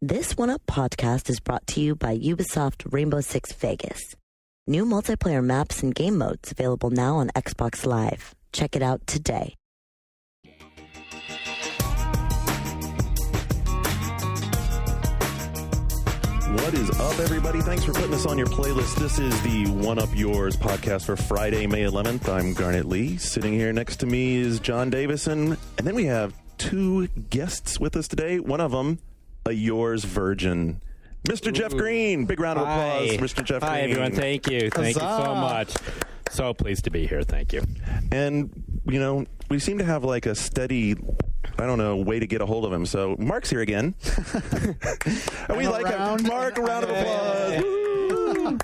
This One Up podcast is brought to you by Ubisoft Rainbow Six Vegas. New multiplayer maps and game modes available now on Xbox Live. Check it out today. What is up, everybody? Thanks for putting us on your playlist. This is the One Up Yours podcast for Friday, May 11th. I'm Garnet Lee. Sitting here next to me is John Davison. And then we have two guests with us today. One of them, a Yours virgin, Mr. Jeff Green. Big round of applause, Mr. Jeff Green. Hi, everyone. Thank you. Thank you so much. So pleased to be here. Thank you. And, you know, we seem to have like a steady, I don't know, way to get a hold of him. So Mark's here again. And we like him. Mark, a round of applause.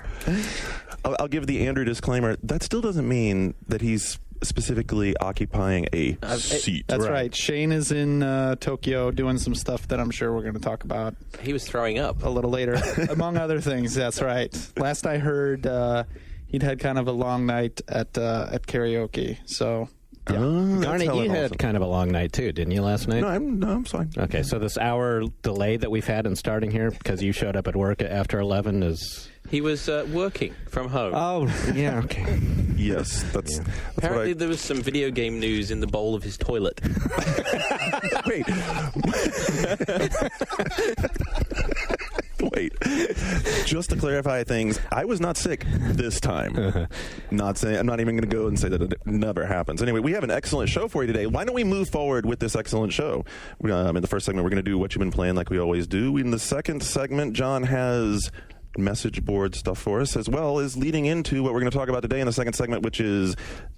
I'll give the Andrew disclaimer. That still doesn't mean that he's specifically occupying a seat. That's right. Shane is in Tokyo doing some stuff that I'm sure we're going to talk about. He was throwing up a little later, among other things. That's right. Last I heard, he'd had kind of a long night at karaoke. So, yeah. Garnet, you had kind of a long night too, didn't you, last night? No, I'm fine. Okay, so this hour delay that we've had in starting here because you showed up at work after 11 is... He was working from home. Oh, yeah, okay. Yes, that's Apparently there was some video game news in the bowl of his toilet. Wait. Just to clarify things, I was not sick this time. Not saying, I'm not even going to go and say that it never happens. Anyway, we have an excellent show for you today. Why don't we move forward with this excellent show? In the first segment, we're going to do what you've been playing like we always do. In the second segment, John has message board stuff for us, as well as leading into what we're going to talk about today in the second segment, which is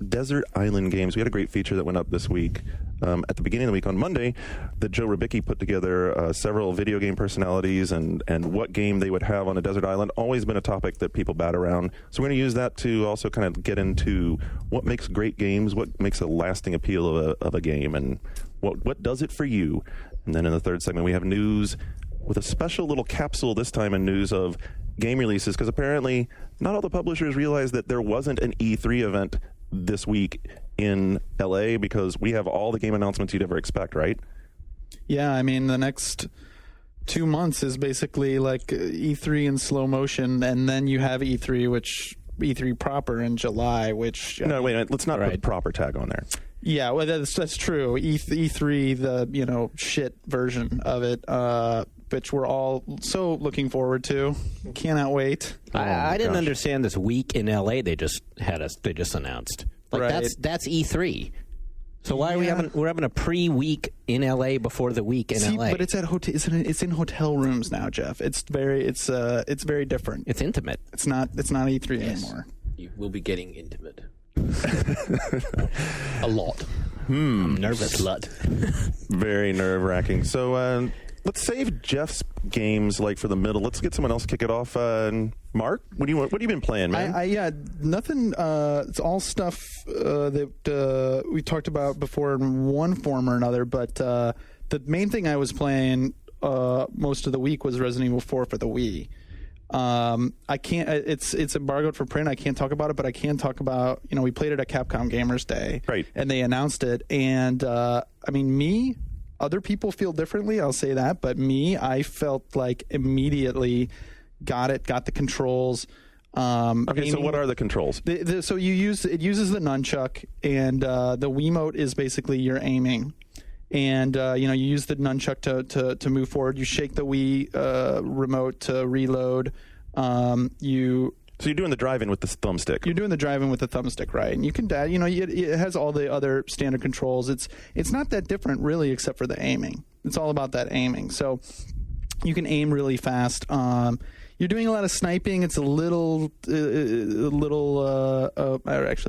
desert island games. We had a great feature that went up this week at the beginning of the week on Monday that Joe Rubicki put together several video game personalities and what game they would have on a desert island. Always been a topic that people bat around. So we're going to use that to also kind of get into what makes great games, what makes a lasting appeal of a game, and what does it for you. And then in the third segment, we have news with a special little capsule this time in news of game releases, because apparently not all the publishers realized that there wasn't an E3 event this week in LA, because we have all the game announcements you'd ever expect, right? Yeah, I mean, the next 2 months is basically like E3 in slow motion, and then you have E3 proper in July, which... No, wait, let's not put the proper tag on there. Yeah, well, that's true. E3, the shit version of it, which we're all so looking forward to. Cannot wait. I didn't understand this week in LA they just announced. Like right. that's E3. So why are we're having a pre-week in LA before the week in LA? But it's at it's in hotel rooms now, Jeff. It's very different. It's intimate. It's not E3 anymore. You will be getting intimate. A lot. I'm nervous. Very nerve-wracking. So let's save Jeff's games like for the middle. Let's get someone else to kick it off. Mark, what have you been playing, man? Nothing. It's all stuff that we talked about before in one form or another. But the main thing I was playing most of the week was Resident Evil 4 for the Wii. I can't. It's embargoed for print. I can't talk about it, but I can talk about. We played it at Capcom Gamers Day, right? And they announced it. And I mean, other people feel differently. I'll say that, but I felt like immediately got the controls. Okay, so what are the controls? So it uses the nunchuck, and the Wiimote is basically your aiming. And you use the nunchuck to move forward. You shake the Wii remote to reload. So you're doing the drive-in with the thumbstick. You're doing the drive-in with the thumbstick, right? And you can, it has all the other standard controls. It's not that different really, except for the aiming. It's all about that aiming. So you can aim really fast. You're doing a lot of sniping. It's actually,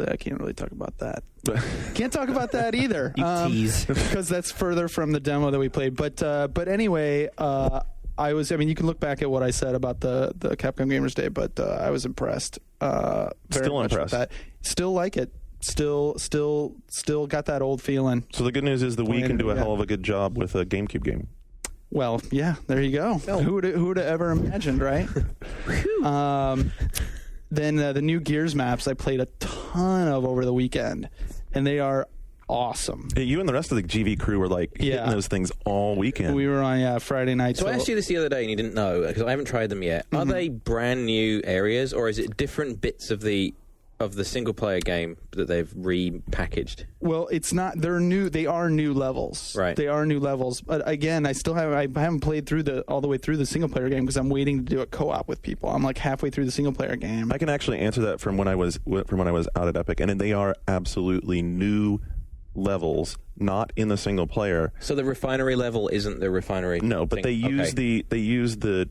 I can't really talk about that. Can't talk about that either. You tease. Because that's further from the demo that we played. But anyway, you can look back at what I said about the Capcom Gamers Day, but I was impressed. Still impressed. With that. Still like it. Still got that old feeling. So the good news is the Wii can do a hell of a good job with a GameCube game. Well, yeah, there you go. Oh. Who would have ever imagined, right? Then the new Gears maps I played a ton of over the weekend, and they are awesome. You and the rest of the GV crew were like hitting those things all weekend. We were on Friday night. So I asked you this the other day and you didn't know, because I haven't tried them yet. Are they brand new areas, or is it different bits of the single player game that they've repackaged? Well, it's not. They're new. They are new levels. Right. They are new levels. But again, I haven't played all the way through the single player game because I'm waiting to do a co-op with people. I'm like halfway through the single player game. I can actually answer that from when I was out at Epic, and they are absolutely new levels, not in the single player. So the refinery level isn't the refinery. No, but they use the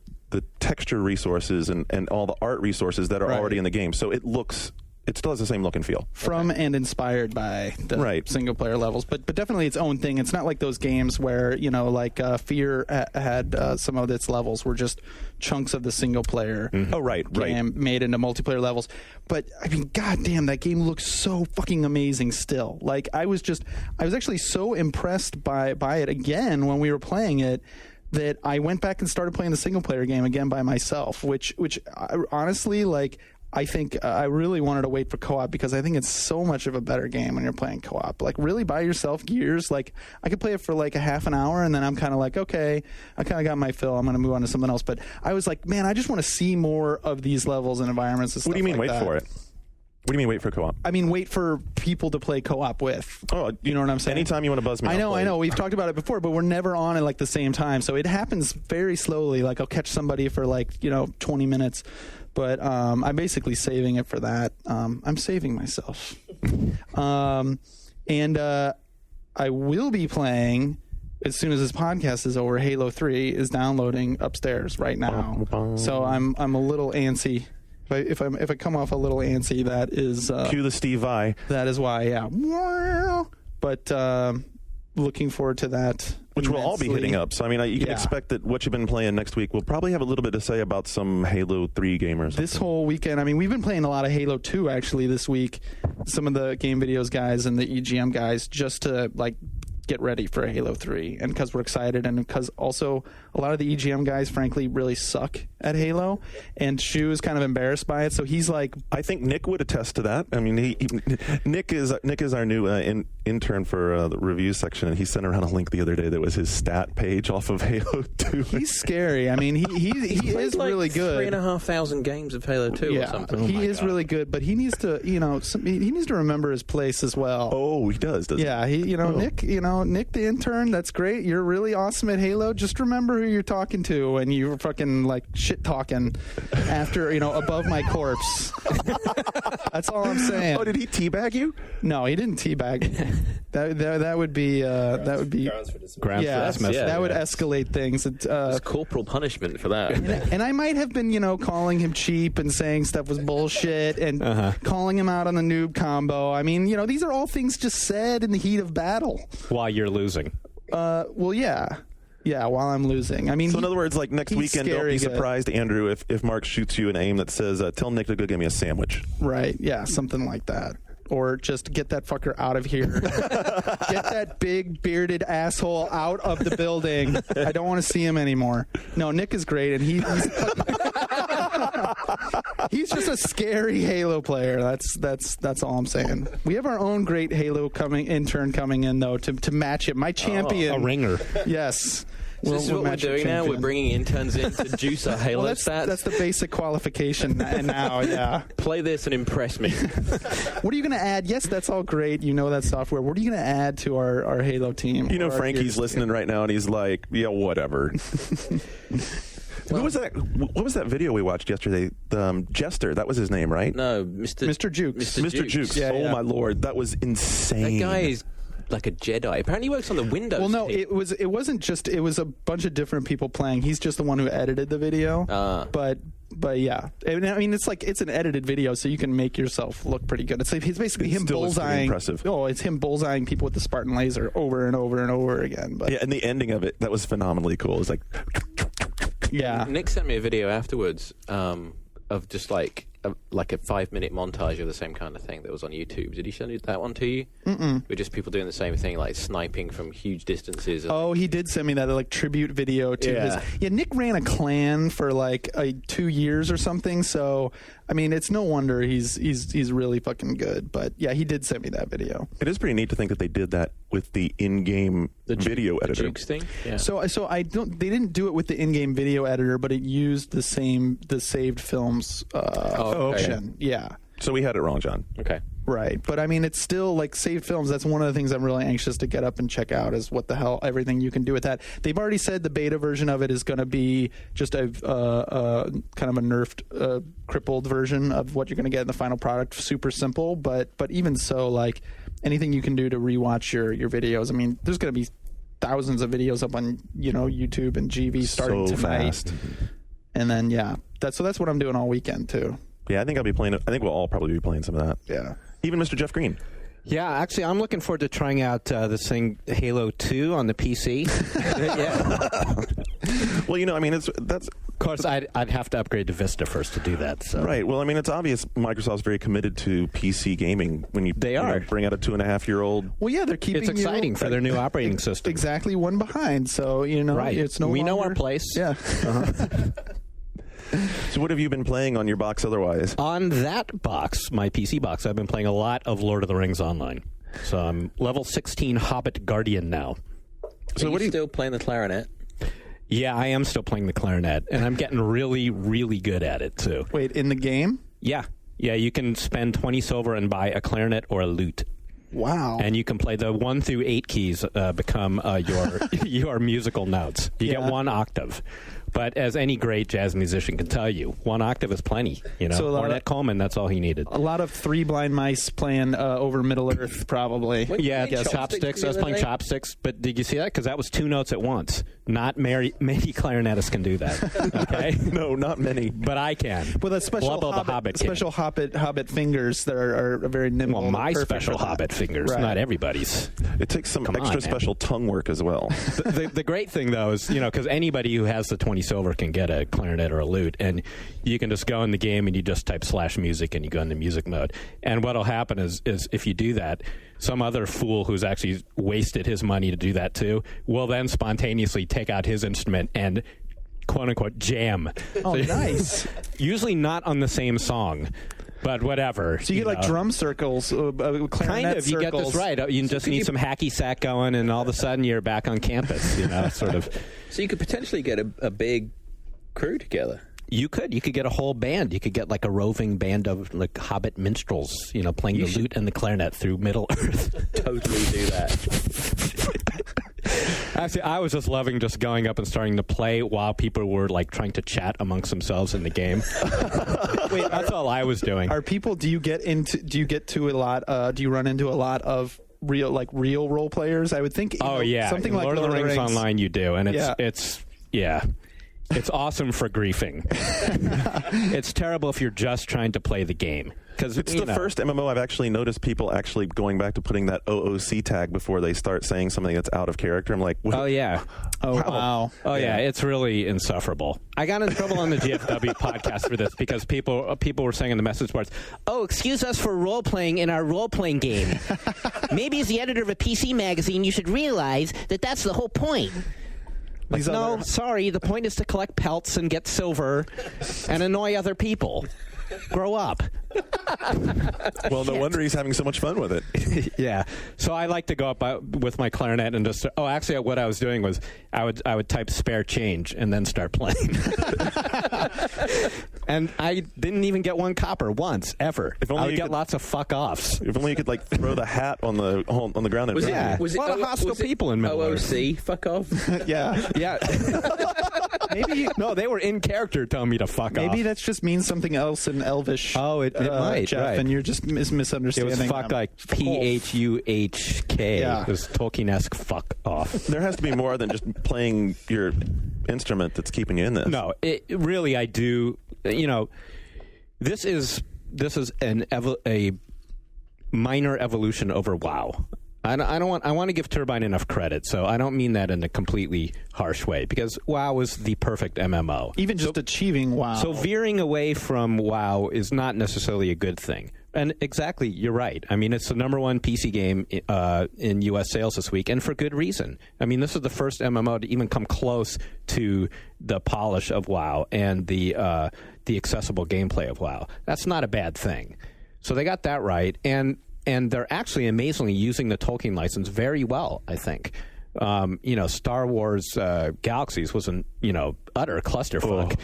texture resources and all the art resources that are already in the game. So it still has the same look and feel. And inspired by the single player levels, but definitely its own thing. It's not like those games where, like Fear had some of its levels were just chunks of the single player game made into multiplayer levels. But I mean, goddamn, that game looks so fucking amazing still. Like I was actually so impressed by it again when we were playing it, that I went back and started playing the single player game again by myself, which honestly, like, I think I really wanted to wait for co-op because I think it's so much of a better game when you're playing co-op. Like, really by yourself, Gears, like, I could play it for like a half an hour and then I'm kind of like, okay, I kind of got my fill. I'm going to move on to something else. But I was like, man, I just want to see more of these levels and environments and stuff. What do you mean like wait for it? What do you mean wait for co-op? I mean wait for people to play co-op with. Oh, you know what I'm saying? Anytime you want to buzz me. I know. We've talked about it before, but we're never on at like the same time. So it happens very slowly. Like I'll catch somebody for like, 20 minutes. But I'm basically saving it for that. I'm saving myself. And I will be playing, as soon as this podcast is over, Halo 3 is downloading upstairs right now. So I'm a little antsy. If I come off a little antsy, that is... Cue the Steve Vai. That is why, yeah. But looking forward to that. Which we'll all be hitting up. So, I mean, you can expect that what you've been playing next week will probably have a little bit to say about some Halo 3 gamers. This whole weekend, I mean, we've been playing a lot of Halo 2, actually, this week. Some of the Game Videos guys and the EGM guys, just to, like, get ready for Halo 3. And because we're excited, and because also a lot of the EGM guys, frankly, really suck at Halo. And Shu is kind of embarrassed by it. So he's like... I think Nick would attest to that. I mean, Nick is our new intern for the review section, and he sent around a link the other day that was his stat page off of Halo 2. He's scary. I mean, he is like really good. 3,500 games of Halo 2 or something. He is really good, but he needs to, he needs to remember his place as well. Oh, he does, doesn't he? Yeah, Nick the intern, that's great. You're really awesome at Halo. Just remember who you're talking to when you're fucking like shit talking after, above my corpse. That's all I'm saying. Oh, did he teabag you? No, he didn't teabag me. That would be grounds for dismissal. That would escalate things. It's corporal punishment for that. And I might have been, calling him cheap and saying stuff was bullshit and calling him out on the noob combo. I mean, these are all things just said in the heat of battle. While you're losing. Well, yeah. Yeah, while I'm losing. I mean, so in other words, like next weekend, don't be surprised, Andrew, if Mark shoots you an aim that says, tell Nick to go get me a sandwich. Right, yeah, something like that. Or just get that fucker out of here. Get that big bearded asshole out of the building. I don't want to see him anymore. No, Nick is great, and he's just a scary Halo player. That's all I'm saying. We have our own great Halo intern coming in though to match it. My champion, a ringer. Yes. So this is what we're doing now. We're bringing interns in to juice our Halo stats. That's the basic qualification. And now, yeah. Play this and impress me. What are you going to add? Yes, that's all great. You know that software. What are you going to add to our Halo team? Frankie's listening right now, and he's like, yeah, whatever. Who was that? What was that video we watched yesterday? Jester, that was his name, right? No, Mr. Jukes. Mr. Jukes. Yeah, oh, my Lord. That was insane. That guy is like a Jedi. Apparently he works on the Windows Well, no, team. it wasn't just, it was a bunch of different people playing. He's just the one who edited the video. But yeah, I mean, it's an edited video, so you can make yourself look pretty good. It's basically him bullseyeing. Impressive. Oh, it's him bullseyeing people with the Spartan laser over and over and over again. But yeah, and the ending of it, that was phenomenally cool. It was like, yeah. Nick sent me a video afterwards of just like a 5-minute montage of the same kind of thing that was on YouTube. Did he send that one to you? Mm-mm. With just people doing the same thing, like sniping from huge distances. Oh, he did send me that tribute video to his. Yeah, Nick ran a clan for 2 years or something. So I mean, it's no wonder he's really fucking good. But yeah, he did send me that video. It is pretty neat to think that they did that with the in-game video editor. The Jukes thing? Yeah. So I don't. They didn't do it with the in-game video editor, but it used the saved films option. Yeah. So we had it wrong, John. Okay. Right, but I mean, it's still like saved films. That's one of the things I'm really anxious to get up and check out is what the hell everything you can do with that. They've already said the beta version of it is going to be just a kind of a nerfed, crippled version of what you're going to get in the final product. Super simple, but even so, like anything you can do to rewatch your videos. I mean, there's going to be thousands of videos up on YouTube and GV starting so tonight, fast. And then that's what I'm doing all weekend too. Yeah, I think I'll be playing. I think we'll all probably be playing some of that. Yeah. Even Mr. Jeff Green. Yeah, actually, I'm looking forward to trying out this thing, Halo 2, on the PC. Yeah. Well, I mean, that's... Of course, I'd have to upgrade to Vista first to do that. So. Right. Well, I mean, it's obvious Microsoft's very committed to PC gaming when you bring out a 2.5-year-old. Well, yeah, they're keeping It's exciting for their new operating system. Exactly one behind, so, right. It's no we longer... know our place. Yeah. So what have you been playing on your box otherwise? On that box, my PC box, I've been playing a lot of Lord of the Rings Online. So I'm level 16 Hobbit Guardian now. So what are you still playing the clarinet? Yeah, I am still playing the clarinet, and I'm getting really, really good at it, too. Wait, in the game? Yeah. Yeah, you can spend 20 silver and buy a clarinet or a lute. Wow. And you can play the 1 through 8 keys become your musical notes. You get 1 octave. But as any great jazz musician can tell you, 1 octave is plenty. So Ornette Coleman, that's all he needed. A lot of Three Blind Mice playing over Middle Earth, probably. Yeah, chopsticks. I was playing chopsticks. But did you see that? Because that was 2 notes at once. Not many clarinetists can do that. Okay? No, not many. But I can. With a special Hobbit fingers that are very nimble. Well, my special Hobbit fingers, not everybody's. It takes some extra special tongue work as well. The great thing, though, is, because anybody who has the 20 silver can get a clarinet or a lute, and you can just go in the game and you just type /music and you go into music mode. And what'll happen is if you do that, some other fool who's actually wasted his money to do that too will then spontaneously take out his instrument and quote unquote jam. Oh, nice. Usually not on the same song. But whatever. So you get like drum circles, clarinet kind of. You get this right. You just need some hacky sack going, and all of a sudden you're back on campus. Sort of. So you could potentially get a big crew together. You could get a whole band. You could get like a roving band of like Hobbit minstrels, playing the lute and the clarinet through Middle Earth. Totally do that. Actually, I was just loving just going up and starting to play while people were like trying to chat amongst themselves in the game. Wait, that's all I was doing. Do you run into a lot of real role players? I would think. Something like Lord of the Rings Online, you do, and it's awesome for griefing. It's terrible if you're just trying to play the game. Because it's the first MMO I've actually noticed people actually going back to putting that OOC tag before they start saying something that's out of character. I'm like, oh yeah, wow. Oh yeah, it's really insufferable. I got in trouble on the GFW podcast for this because people were saying in the message boards, "Oh, excuse us for role playing in our role playing game. Maybe as the editor of a PC magazine, you should realize that that's the whole point." Like, no, sorry. The point is to collect pelts and get silver and annoy other people. Grow up. Well, no wonder he's having so much fun with it. Yeah. So I like to go up with my clarinet and just. Oh, actually, what I was doing was I would type spare change and then start playing. And I didn't even get 1 copper once ever. If only I would get lots of fuck offs. If only you could throw the hat on the ground. Was it a lot of hostile people in Middle Earth. OOC? Fuck off. Yeah. Maybe no, they were in character telling me to fuck off. Maybe that just means something else in Elvish. Oh, it might, Jeff, right. And you're just misunderstanding. It was fuck like PHUHK. Yeah. It was Tolkien-esque fuck off. There has to be more than just playing your instrument that's keeping you in this. No, really, I do. This is a minor evolution over WoW. I want to give Turbine enough credit, so I don't mean that in a completely harsh way, because WoW is the perfect MMO. Even just achieving WoW. So veering away from WoW is not necessarily a good thing. And exactly, you're right. I mean, it's the number one PC game in U.S. sales this week, and for good reason. I mean, this is the first MMO to even come close to the polish of WoW and the accessible gameplay of WoW. That's not a bad thing. So they got that right, and they're actually amazingly using the Tolkien license very well, I think. Star Wars Galaxies was an utter clusterfuck. Oh.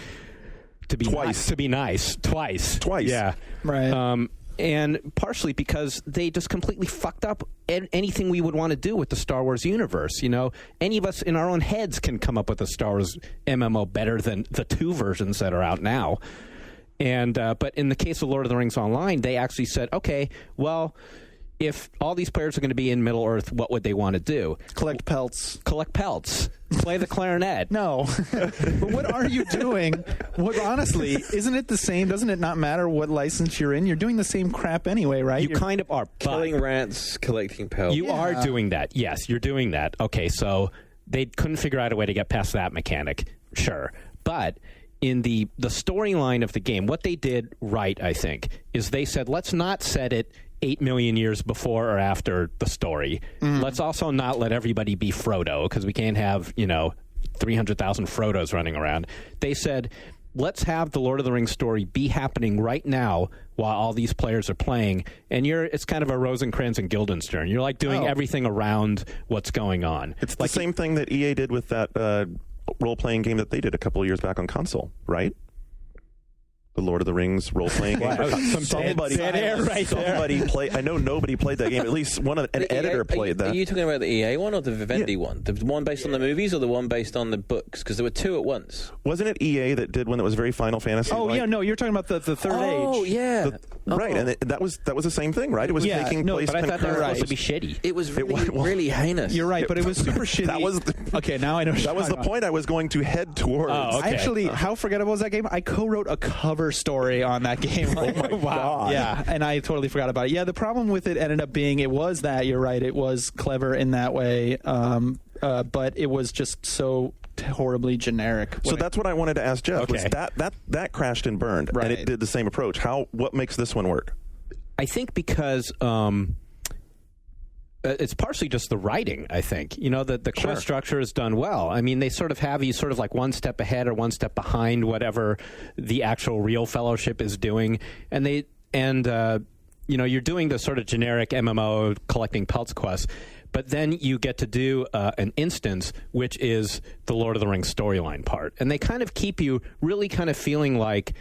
To be nice, twice. Yeah, Right. And partially because they just completely fucked up anything we would want to do with the Star Wars universe. Any of us in our own heads can come up with a Star Wars MMO better than the 2 versions that are out now. And but in the case of Lord of the Rings Online, they actually said, okay, well, if all these players are going to be in Middle-earth, what would they want to do? Collect pelts. Play the clarinet. No. But what are you doing? Honestly, isn't it the same? Doesn't it not matter what license you're in? You're doing the same crap anyway, right? You kind of are. Killing rats, collecting pelts. You are doing that. Yes, you're doing that. Okay, so they couldn't figure out a way to get past that mechanic. Sure. But in the storyline of the game, what they did right, I think, is they said, let's not set it 8 million years before or after the story. Let's also not let everybody be Frodo, because we can't have 300,000 Frodos running around. They said, let's have the Lord of the Rings story be happening right now while all these players are playing, and it's kind of a Rosencrantz and Guildenstern. You're like doing everything around what's going on. It's the same thing that EA did with that role-playing game that they did a couple of years back on console, right? The Lord of the Rings role-playing game. Somebody played. I know nobody played that game. At least an editor played that. Are you talking about the EA one or the Vivendi one? The one based on the movies or the one based on the books? Because there were 2 at once. Wasn't it EA that did one that was very Final Fantasy? Yeah, no, you're talking about the Third Age. Oh, yeah. Right, and that was the same thing, right? It was taking place. But I thought that was supposed to be shitty. It was really heinous. You're right, but it was super shitty. That was okay. Now I know. That was the point I was going to head towards. Oh, okay. Actually, how forgettable was that game? I co-wrote a cover story on that game. Oh my God. Yeah, and I totally forgot about it. Yeah, the problem with it ended up being it was that, you're right, it was clever in that way, but it was just so horribly generic. So that's what I wanted to ask Jeff. Okay. Was that crashed and burned, right. And it did the same approach. What makes this one work? I think because it's partially just the writing, I think. The quest structure is done well. I mean, they sort of have you sort of like one step ahead or one step behind whatever the actual real fellowship is doing. And you're doing the sort of generic MMO collecting pelts quest, but then you get to do an instance, which is the Lord of the Rings storyline part. And they kind of keep you really kind of feeling like,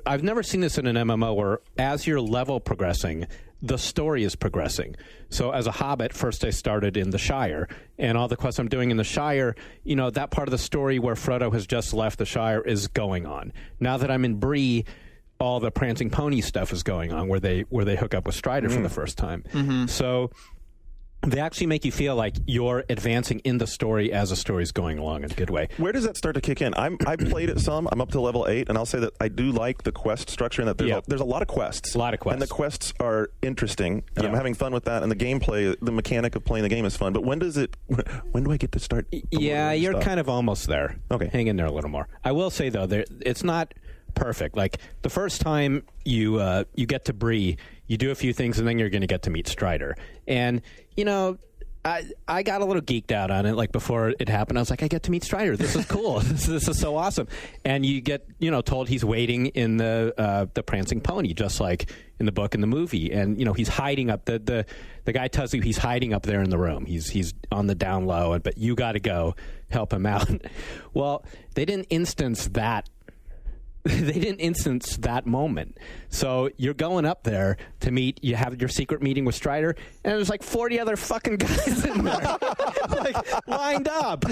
I've never seen this in an MMO where as your level progressing, the story is progressing. So as a hobbit, first I started in the Shire, and all the quests I'm doing in the Shire, that part of the story where Frodo has just left the Shire is going on. Now that I'm in Bree, all the prancing pony stuff is going on, where they hook up with Strider for the first time. Mm-hmm. So they actually make you feel like you're advancing in the story as the story's going along in a good way. Where does that start to kick in? I played it some. I'm up to level 8, and I'll say that I do like the quest structure, and that there's a lot of quests. A lot of quests. And the quests are interesting, and I'm having fun with that, and the gameplay, the mechanic of playing the game is fun. But when do I get to start? You're stuff? kind of almost there. Okay. Hang in there a little more. I will say, though, it's not perfect. Like, the first time you get to Bree, you do a few things, and then you're going to get to meet Strider. And, I got a little geeked out on it. Like, before it happened, I was like, I get to meet Strider. This is cool. this is so awesome. And you get, told he's waiting in the prancing pony, just like in the book and the movie. And, he's hiding up. The guy tells you he's hiding up there in the room. He's on the down low, but you got to go help him out. Well, they didn't instance that. They didn't instance that moment. So you're going up there to meet, you have your secret meeting with Strider, and there's like 40 other fucking guys in there, like lined up.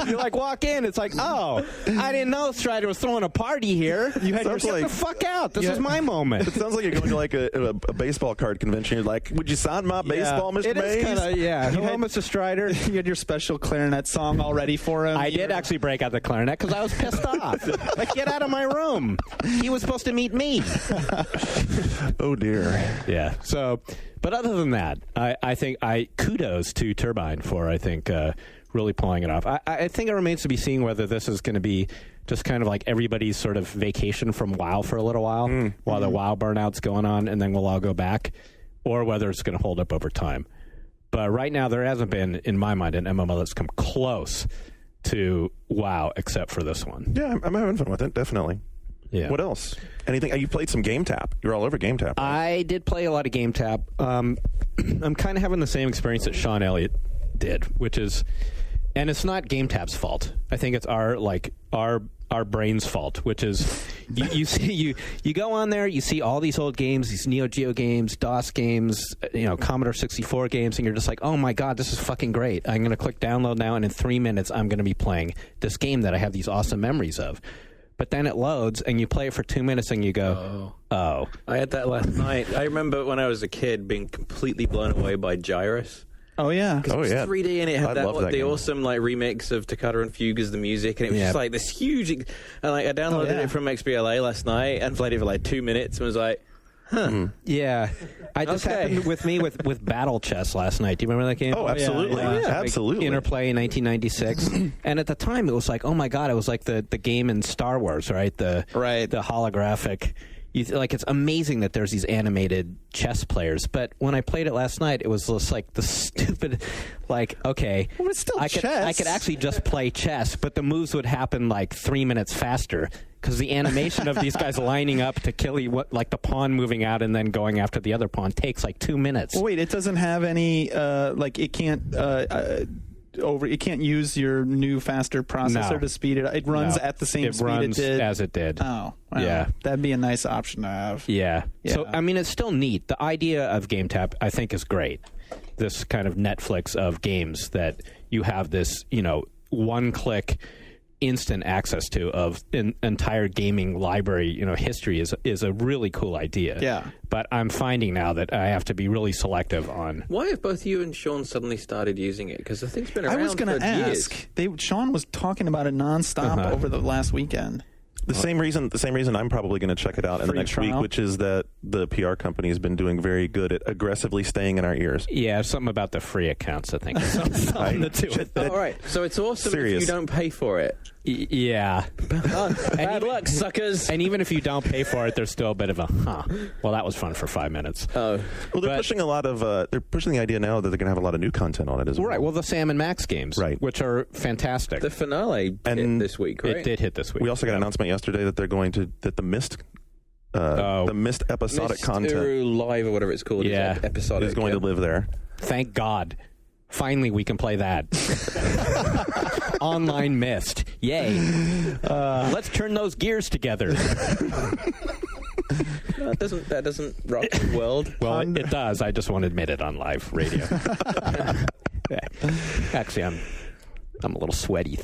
You like walk in, it's like, oh, I didn't know Strider was throwing a party here. You had to get the fuck out. This is my moment. It sounds like you're going to like a baseball card convention. You're like, would you sign my baseball, Mr. Mays? It is kind of, yeah. Hello, Mr. Strider. You had your special clarinette song all ready for him. I did actually break out the clarinet because I was pissed off. Like, get out of my room. He was supposed to meet me. Oh dear. Yeah. So, but other than that, I think kudos to Turbine for really pulling it off. I think it remains to be seen whether this is going to be just kind of like everybody's sort of vacation from WoW for a little while while the WoW burnout's going on, and then we'll all go back, or whether it's going to hold up over time. But right now, there hasn't been, in my mind, an MMO that's come close to WoW except for this one. Yeah, I'm having fun with it, definitely. Yeah. What else? Anything? You played some Game Tap. You're all over Game Tap. Right? I did play a lot of Game Tap. I'm kind of having the same experience that Sean Elliott did, which is, and it's not Game Tap's fault. I think it's our brain's fault, which is you see you go on there, you see all these old games, these Neo Geo games, DOS games, Commodore 64 games, and you're just like, oh my god, this is fucking great. I'm going to click download now, and in 3 minutes I'm going to be playing this game that I have these awesome memories of. But then it loads, and you play it for 2 minutes, and you go, oh. I had that last night. I remember when I was a kid being completely blown away by Gyrus. Oh, yeah. Oh, yeah. 3D, and it had the game. awesome remix of Toccata and Fugue's the music, and it was just like this huge. And I downloaded it from XBLA last night and played it for 2 minutes and was like, huh. Yeah. I just happened with me with Battle Chess last night. Do you remember that game? Oh, absolutely. Absolutely. Interplay in 1996. And at the time, it was like, oh my god, it was like the game in Star Wars, right? The holographic. It's amazing that there's these animated chess players. But when I played it last night, it was just like the stupid, okay. Well, it's still chess. I could actually just play chess, but the moves would happen 3 minutes faster. Because the animation of these guys lining up to kill you, the pawn moving out and then going after the other pawn takes 2 minutes. Well, wait, it doesn't have any it can't it can't use your new faster processor to speed it. It runs at the same speed it did as it did. Oh, well, that'd be a nice option to have. Yeah. So I mean, it's still neat. The idea of Game Tap, I think, is great. This kind of Netflix of games that you have this, one-click instant access to of an entire gaming library, history is a really cool idea. Yeah. But I'm finding now that I have to be really selective on. Why have both you and Sean suddenly started using it? Because the thing's been around I was going to ask. Sean was talking about it nonstop over the last weekend. The same reason I'm probably going to check it out in the next week, which is that the PR company has been doing very good at aggressively staying in our ears. Yeah, something about the free accounts, I think. Something to do with it. All right, so it's awesome if you don't pay for it. Yeah. Bad luck, suckers. And even if you don't pay for it, there's still a bit of a, well, that was fun for 5 minutes. Oh. Well, they're pushing a lot of, they're pushing the idea now that they're going to have a lot of new content on it as well. Right, well, the Sam and Max games, which are fantastic. The finale hit this week, right? It did hit this week. We also got an announcement yesterday that they're going to, that the Mist episodic content Live or whatever it's called, episodic, is going to live there. Thank God. Finally, we can play that. Online Mist. Yay. Let's turn those gears together. That doesn't rock the world. Well, it does. I just won't admit it on live radio. Actually, I'm a little sweaty.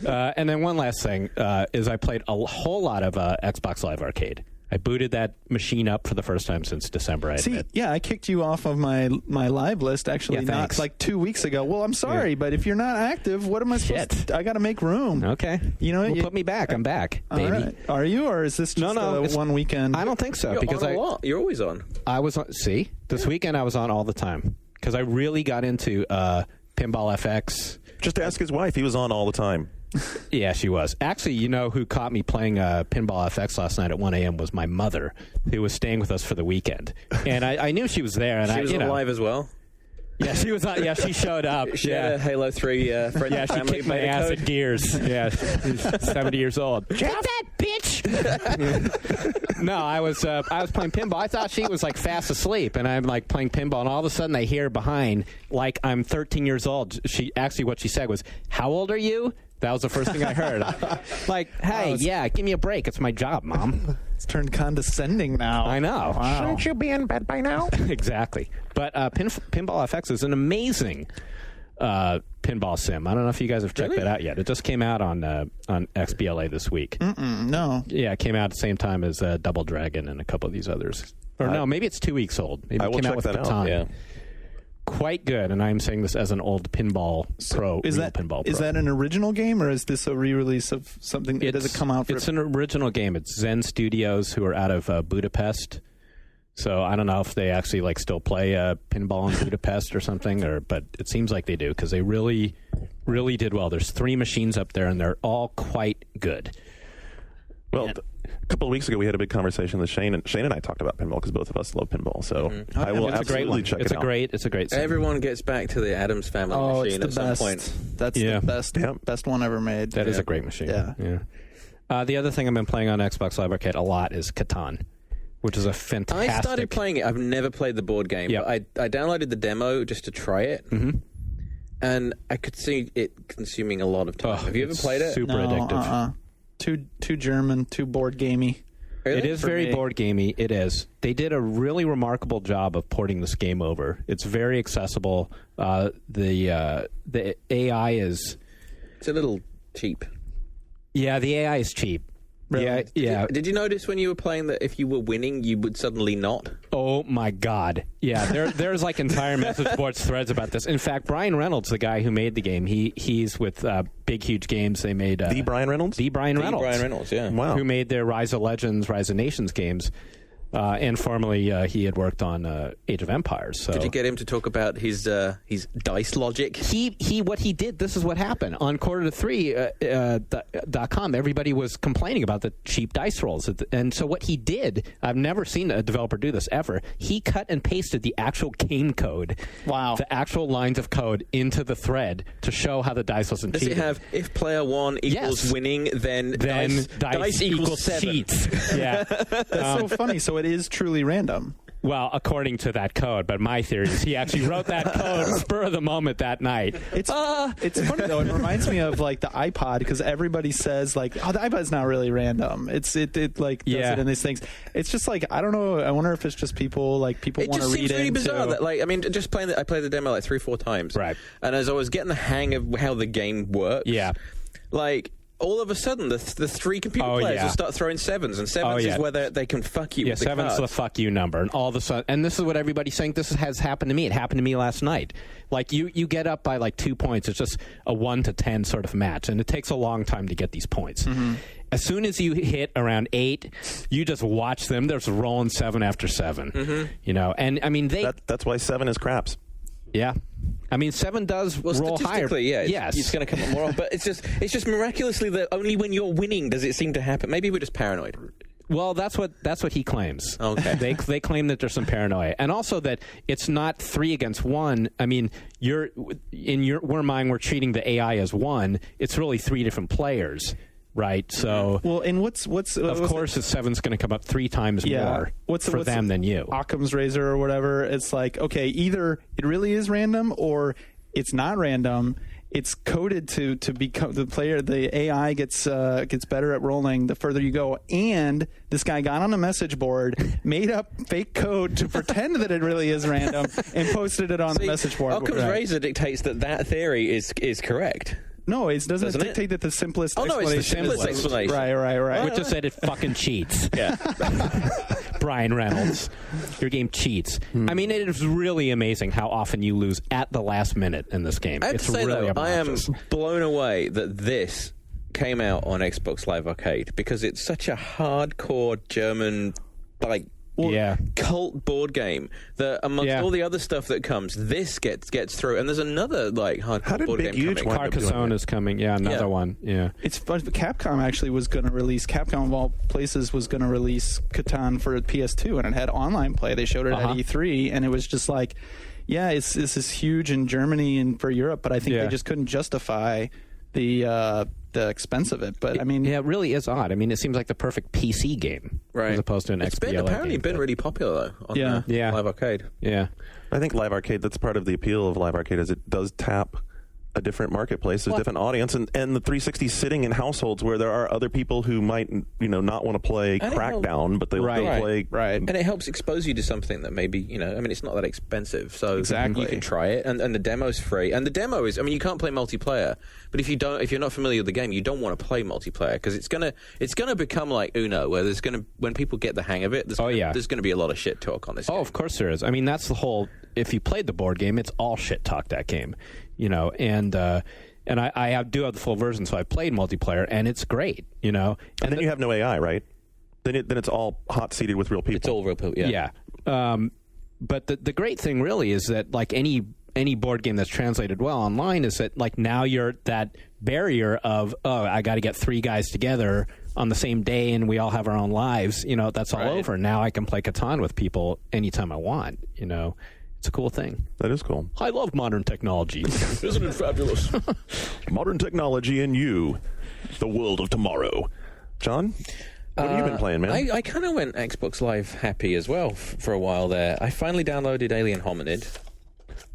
And then one last thing is I played a whole lot of Xbox Live Arcade. I booted that machine up for the first time since December. I kicked you off of my live list actually not 2 weeks ago. Well, I'm sorry, but if you're not active, what am I supposed to? I got to make room. Okay. Put me back. I'm back, baby. All right. Are you, or is this just one weekend? I don't think so. You're because on a lot. You're always on. I was on. See, this weekend I was on all the time because I really got into Pinball FX. Just ask his wife. He was on all the time. Yeah, she was. Actually, who caught me playing Pinball FX last night at 1 a.m. was my mother, who was staying with us for the weekend. And I knew she was there. And she was live as well? Yeah, she was on. Yeah, she showed up. She had a Halo 3 friend. Yeah, she kicked my ass at Gears. Yeah, she's 70 years old. Drop that bitch! No, I was playing pinball. I thought she was fast asleep, and I'm playing pinball, and all of a sudden I hear behind I'm 13 years old. What she said was, "How old are you?" That was the first thing I heard. Hey, give me a break. It's my job, Mom. It's turned condescending now. I know. Wow. Shouldn't you be in bed by now? Exactly. But Pinball FX is an amazing pinball sim. I don't know if you guys have checked that out yet. It just came out on XBLA this week. No. Yeah, it came out at the same time as Double Dragon and a couple of these others. Or no, maybe it's 2 weeks old. Maybe it came out with Catan. Yeah. Quite good, and I'm saying this as an old pinball pro. Is that an original game, or is this a re-release of something? Does it come out? It's an original game. It's Zen Studios, who are out of Budapest. So I don't know if they actually like still play Pinball in Budapest or something, but it seems like they do because they really, really did well. There's 3 machines up there, and they're all quite good. Well, a couple of weeks ago, we had a big conversation with Shane, and Shane and I talked about pinball because both of us love pinball. So I will absolutely check it out. It's a great. Everyone gets back to the Addams Family machine at some point. That's the best one ever made. That is a great machine. Yeah. The other thing I've been playing on Xbox Live Arcade a lot is Catan, which is a fantastic. I started playing it. I've never played the board game. Yep. But I downloaded the demo just to try it, and I could see it consuming a lot of time. Have you ever played it? Super addictive. Too German, too board gamey. It is very board gamey. It is. They did a really remarkable job of porting this game over. It's very accessible. The AI is. It's a little cheap. Yeah, the AI is cheap. Really? Yeah. Did you notice when you were playing that if you were winning, you would suddenly not? Oh my God! Yeah, there's like entire message boards threads about this. In fact, Brian Reynolds, the guy who made the game, he's with Big Huge Games. They made the Brian Reynolds. Brian Reynolds, yeah. Wow. Who made their Rise of Legends, Rise of Nations games. And formerly, he had worked on Age of Empires. So. Did you get him to talk about his dice logic? What he did, this is what happened. On quarter-to-3.com, everybody was complaining about the cheap dice rolls. And so what he did, I've never seen a developer do this ever, he cut and pasted the actual game code, the actual lines of code, into the thread to show how the dice wasn't cheated. Does it have, if player 1 equals winning, then dice equals 7? Cheats. Yeah. That's so funny. So it is truly random. Well, according to that code, but my theory is he actually wrote that code spur of the moment that night. It's funny though. It reminds me of like the iPod because everybody says like, "Oh, the iPod's not really random." It like does it in these things. It's just like I don't know. I wonder if it's just people want to read it. It just seems really bizarre. That, like, I mean, just playing I played the demo like 3-4 times, right? And as I was getting the hang of how the game works, like. All of a sudden, the 3 computer players will start throwing 7s, and 7s is where they can fuck you with the 7's cards. the fuck you number, and all of a sudden, and this is what everybody's saying. This has happened to me. It happened to me last night. Like you get up by like 2 points. It's just a 1 to 10 sort of match, and it takes a long time to get these points. As soon as you hit around 8, you just watch them. They're just rolling 7 after 7. You know, and I mean that's why 7 is craps. Yeah. I mean, 7 does roll higher. It's going to come up more often. But it's just miraculously that only when you're winning does it seem to happen. Maybe we're just paranoid. Well, that's what he claims. Okay. They claim that there's some paranoia, and also that it's not 3 against 1. I mean, we're treating the AI as 1. It's really 3 different players. Right, so and what's of course the 7's going to come up 3 times more for them than you. Occam's razor or whatever. It's like okay, either it really is random or it's not random. It's coded to become the AI gets better at rolling the further you go. And this guy got on a message board, made up fake code to pretend that it really is random, and posted it on the message board. Occam's razor dictates that theory is correct. No, it doesn't dictate that the simplest explanation. It's the simplest explanation. Right. Which just said it fucking cheats. Yeah. Brian Reynolds, your game cheats. I mean, it is really amazing how often you lose at the last minute in this game. I have It's to say, really though, I am obnoxious. blown away that this came out on Xbox Live Arcade because it's such a hardcore German, cult board game that amongst all the other stuff that comes, this gets through. And there's another hardcore board game coming. Carcassonne is coming. Yeah, another one. Yeah. It's fun. Capcom actually was going to release. Capcom of all places was going to release Catan for PS2, and it had online play. They showed it at E3, and it was just like, this is huge in Germany and for Europe, but I think they just couldn't justify the expense of it. But I mean, it really is odd. I mean, it seems like the perfect PC game, as opposed to an XBLA game. It's apparently been really popular though on Live Arcade. Yeah, I think Live Arcade. That's part of the appeal of Live Arcade is it does tap a different marketplace, a different audience, and the 360 sitting in households where there are other people who might not want to play Crackdown, but they'll play and it helps expose you to something that maybe I mean it's not that expensive, so you can try it, and the demo's free, and the demo is you can't play multiplayer, but if you're not familiar with the game, you don't want to play multiplayer because it's gonna become like Uno, where when people get the hang of it, there's gonna be a lot of shit talk on this. Of course there is. I mean that's the whole. If you played the board game, it's all shit talk that game. And I do have the full version, so I played multiplayer, and it's great, And then you have no AI, right? Then it's all hot seated with real people. It's all real people, yeah. But the great thing really is that like any board game that's translated well online is that like now you're that barrier of, oh, I got to get 3 guys together on the same day and we all have our own lives. That's all over. Now I can play Catan with people anytime I want. It's a cool thing. That is cool. I love modern technology. Isn't it fabulous? Modern technology and you, the world of tomorrow. John? What have you been playing, man? I kind of went Xbox Live happy as well for a while there. I finally downloaded Alien Hominid.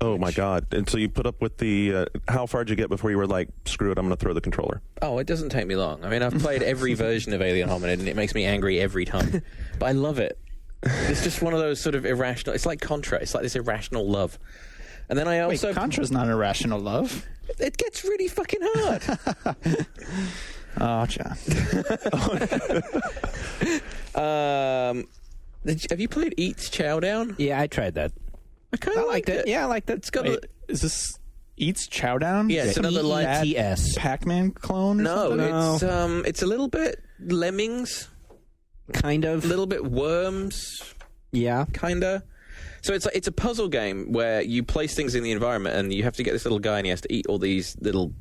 Oh, my God. And so you put up with the... how far did you get before you were like, screw it, I'm going to throw the controller? Oh, it doesn't take me long. I mean, I've played every version of Alien Hominid, and it makes me angry every time. But I love it. It's just one of those sort of irrational... It's like Contra. It's like this irrational love. And then I also... Wait, Contra's not irrational love. It gets really fucking hard. Oh, John. Have you played Eats Chowdown? Yeah, I tried that. I kind of liked it. Yeah, I liked it. It's got Is this Eats Chowdown? Yeah, it's another like TS. Pac-Man clone or something? No, it's a little bit Lemmings, Kind of. a little bit Worms, Yeah. kinda. So it's a puzzle game where you place things in the environment and you have to get this little guy and he has to eat all these little,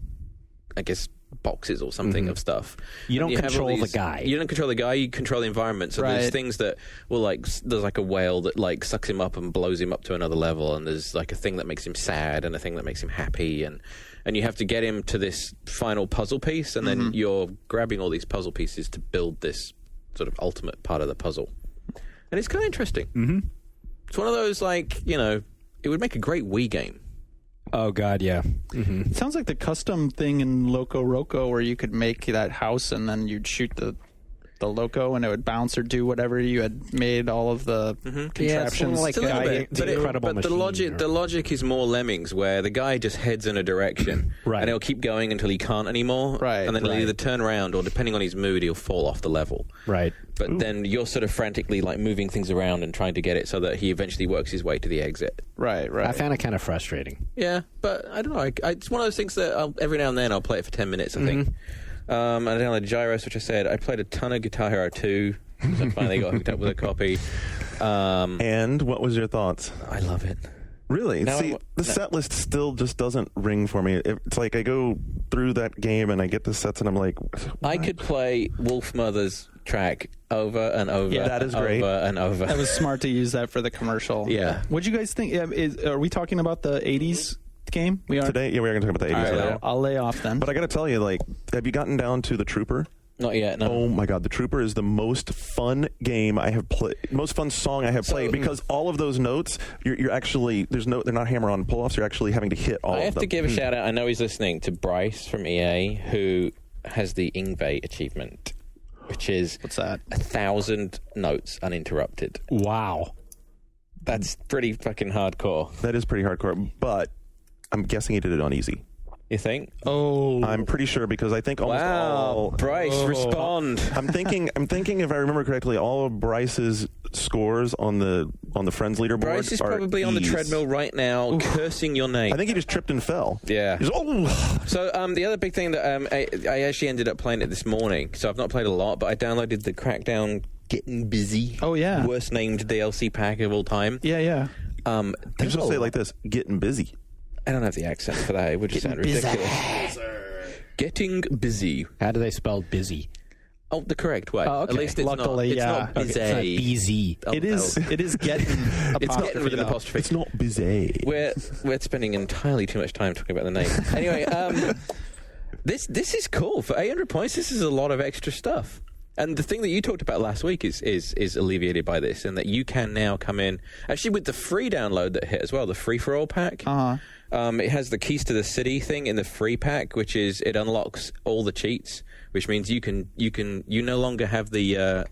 I guess, boxes or something of stuff. You don't And have all control the guy. You don't control the guy. You control the environment. So there's things that will like there's like a whale that like sucks him up and blows him up to another level, and there's like a thing that makes him sad and a thing that makes him happy, and you have to get him to this final puzzle piece, and then you're grabbing all these puzzle pieces to build this sort of ultimate part of the puzzle, and it's kind of interesting. Mm-hmm. It's one of those like it would make a great Wii game. Oh, God, yeah. Mm-hmm. It sounds like the custom thing in Loco Roco where you could make that house and then you'd shoot the Loco and it would bounce or do whatever you had made all of the contraptions. Like It's a little bit, the Incredible but the Machine the logic is more Lemmings, where the guy just heads in a direction, Right. and he'll keep going until he can't anymore, Right, and then he'll right. either turn around or, depending on his mood, he'll fall off the level. Right. But then you're sort of frantically like moving things around and trying to get it so that he eventually works his way to the exit. Right. I found it kind of frustrating. Yeah, but I don't know. It's one of those things that every now and then I'll play it for 10 minutes, I think. And I downloaded Gyros, which I said. I played a ton of Guitar Hero 2. So I finally got hooked up with a copy. And what was your thoughts? I love it. Really? Now See, the set list still just doesn't ring for me. It's like I go through that game and I get the sets and I'm like... I could play Wolf Mother's track over and over. Yeah, that is great. Over and over. That was smart to use that for the commercial. Yeah. What'd you guys think? Are we talking about the 80s game? We are. Today, yeah, we're going to talk about the 80s All right, now. I'll lay off then. But I got to tell you, like, have you gotten down to the Trooper? Not yet, no. Oh my God, the Trooper is the most fun game I have played, most fun song I have played, because all of those notes, you're actually, they're not hammer-on pull-offs, you're actually having to hit all of them. I have to give a shout out. I know he's listening to Bryce from EA, who has the Ingve achievement, which is What's that? 1,000 notes uninterrupted. Wow. That's pretty fucking hardcore. That is pretty hardcore, but I'm guessing he did it on easy. You think? Oh. I'm pretty sure, because I think almost all... Bryce, respond. I'm thinking, if I remember correctly, all of Bryce's scores on the Friends leaderboard Bryce is are probably on the E's. treadmill right now, cursing your name. I think he just tripped and fell. Yeah. He's, So the other big thing that I actually ended up playing it this morning, so I've not played a lot, but I downloaded the Crackdown Getting Busy. Oh, yeah. Worst named DLC pack of all time. Yeah. you just say it like this, getting busy. I don't have the accent for that. It would just sound ridiculous. Getting busy. How do they spell busy? Oh, the correct way. Oh, okay. At least it's Luckily, not. It's yeah. not Okay, busy. it's not BZ. It is getting It's getting with an apostrophe. It's not busy. We're spending entirely too much time talking about the name. Anyway, this is cool. For 800 points, this is a lot of extra stuff. And the thing that you talked about last week is alleviated by this, in that you can now come in, actually with the free download that hit as well, the free-for-all pack. It has the Keys to the City thing in the free pack, which is it unlocks all the cheats, which means you no longer have the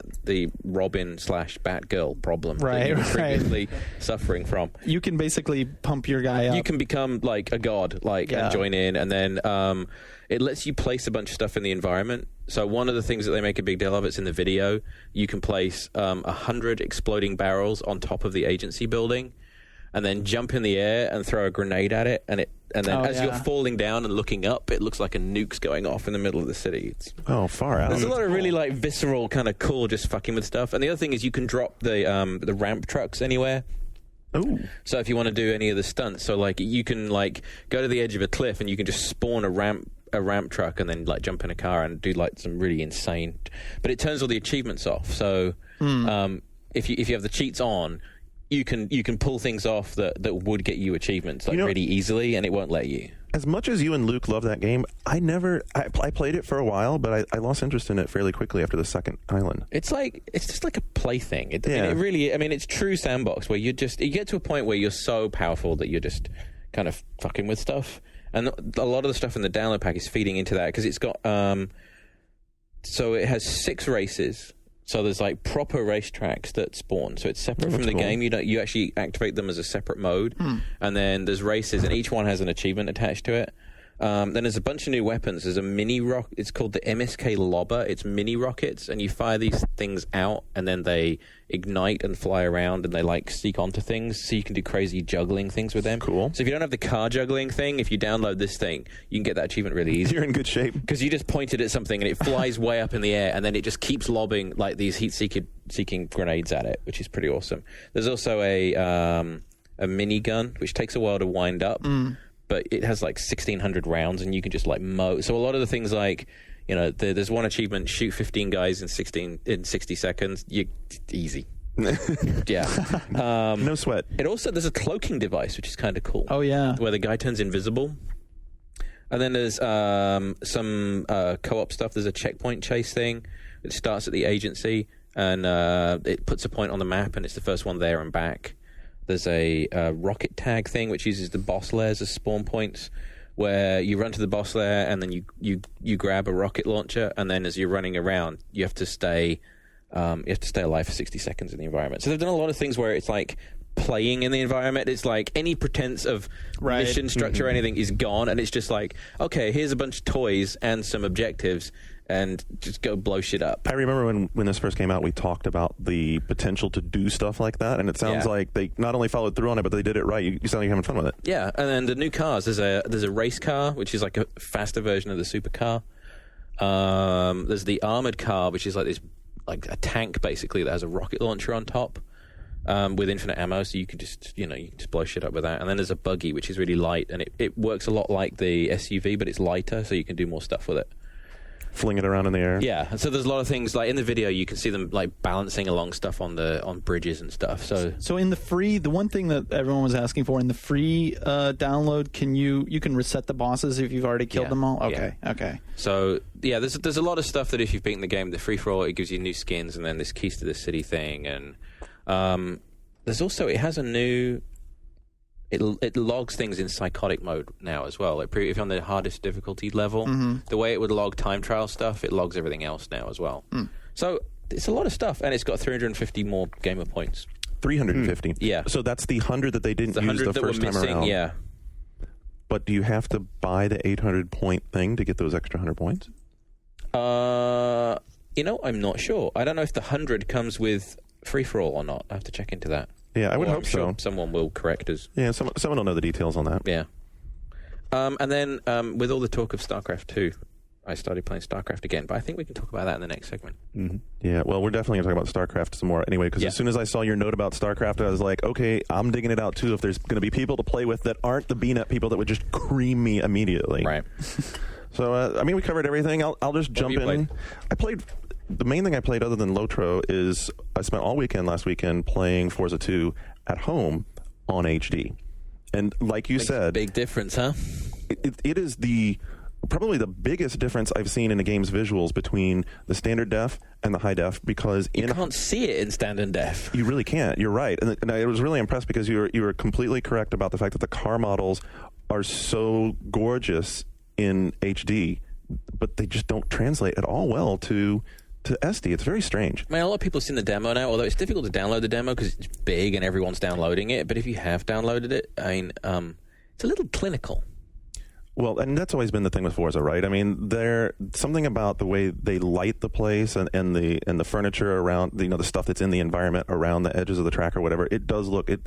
Robin / Batgirl problem that you were previously suffering from. You can basically pump your guy up. You can become like a god, and join in, and then it lets you place a bunch of stuff in the environment. So one of the things that they make a big deal of, it's in the video, you can place 100 exploding barrels on top of the agency building. and then jump in the air and throw a grenade at it, and then as you're falling down and looking up, it looks like a nuke's going off in the middle of the city. Far out. There's a lot of really like visceral kind of cool just fucking with stuff. And the other thing is you can drop the ramp trucks anywhere. Ooh. So if you want to do any of the stunts, so like you can like go to the edge of a cliff and you can just spawn a ramp truck and then like jump in a car and do like some really insane. But it turns all the achievements off. So if you have the cheats on, you can pull things off that would get you achievements like really easily, and it won't let you. As much as you and Luke love that game, I played it for a while, but I lost interest in it fairly quickly after the second island. It's just like a plaything. It really, it's true sandbox where you get to a point where you're so powerful that you're just kind of fucking with stuff. And a lot of the stuff in the download pack is feeding into that because it's got, so it has 6 races. So there's like proper racetracks that spawn. So it's separate from the game. You actually activate them as a separate mode. And then there's races, and each one has an achievement attached to it. Then there's a bunch of new weapons. There's a mini rocket. It's called the MSK Lobber. It's mini rockets, and you fire these things out, and then they ignite and fly around, and they like seek onto things, so you can do crazy juggling things with them. Cool. So if you don't have the car juggling thing, if you download this thing, you can get that achievement really easy. You're in good shape because you just pointed at something, and it flies way up in the air, and then it just keeps lobbing like these heat-seeking grenades at it, which is pretty awesome. There's also a minigun, which takes a while to wind up. But it has like 1,600 rounds, and you can just like mow. So a lot of the things like, there's one achievement: shoot 15 guys in 60 seconds. Easy. Yeah. No sweat. It also there's a cloaking device, which is kind of cool. Oh yeah. Where the guy turns invisible. And then there's some co-op stuff. There's a checkpoint chase thing. It starts at the agency, and it puts a point on the map, and it's the first one there and back. There's a rocket tag thing, which uses the boss layers as spawn points, where you run to the boss layer and then you grab a rocket launcher, and then as you're running around, you have to stay alive for 60 seconds in the environment. So they've done a lot of things where it's like playing in the environment. It's like any pretense of mission structure or anything is gone, and it's just like, okay, here's a bunch of toys and some objectives, and just go blow shit up. I remember when this first came out, we talked about the potential to do stuff like that, and it sounds like they not only followed through on it, but they did it right. You sound like you're having fun with it. Yeah, and then the new cars, there's a race car, which is like a faster version of the supercar. There's the armored car, which is like this, like a tank basically that has a rocket launcher on top. With infinite ammo, so you can just blow shit up with that. And then there's a buggy, which is really light, and it works a lot like the SUV, but it's lighter, so you can do more stuff with it. Fling it around in the air. Yeah, and so there's a lot of things like in the video you can see them like balancing along stuff on bridges and stuff. So in the free, the one thing that everyone was asking for in the free download, you can reset the bosses if you've already killed them all. Okay, okay. So there's a lot of stuff that if you've beaten the game, the free for all, it gives you new skins, and then there's keys to the city thing, and there's also it has a new. It logs things in psychotic mode now as well. Like if you're on the hardest difficulty level, the way it would log time trial stuff, it logs everything else now as well. So it's a lot of stuff, and it's got 350 more gamer points. 350? Yeah. So that's the 100 that they didn't use the first time around? Yeah. But do you have to buy the 800-point thing to get those extra 100 points? I'm not sure. I don't know if the 100 comes with free-for-all or not. I have to check into that. Yeah, I would hope sure so. Someone will correct us. Yeah, someone will know the details on that. Yeah. And then with all the talk of StarCraft 2, I started playing StarCraft again, but I think we can talk about that in the next segment. Yeah, well, we're definitely going to talk about StarCraft some more anyway, because as soon as I saw your note about StarCraft, I was like, okay, I'm digging it out too if there's going to be people to play with that aren't the BNet people that would just cream me immediately. Right. So, we covered everything. I'll just jump in. I played... The main thing I played other than Lotro is I spent all weekend last weekend playing Forza 2 at home on HD. And like you said... Big difference, huh? It is probably the biggest difference I've seen in a game's visuals between the standard def and the high def, because you can't see it in standard def. You really can't. You're right. And I was really impressed because you were completely correct about the fact that the car models are so gorgeous in HD, but they just don't translate at all well to SD. It's very strange. A lot of people have seen the demo now, although it's difficult to download the demo because it's big and everyone's downloading it. But if you have downloaded it, it's a little clinical. Well, and that's always been the thing with Forza, right? I mean, there's something about the way they light the place and the furniture around, the stuff that's in the environment around the edges of the track or whatever. It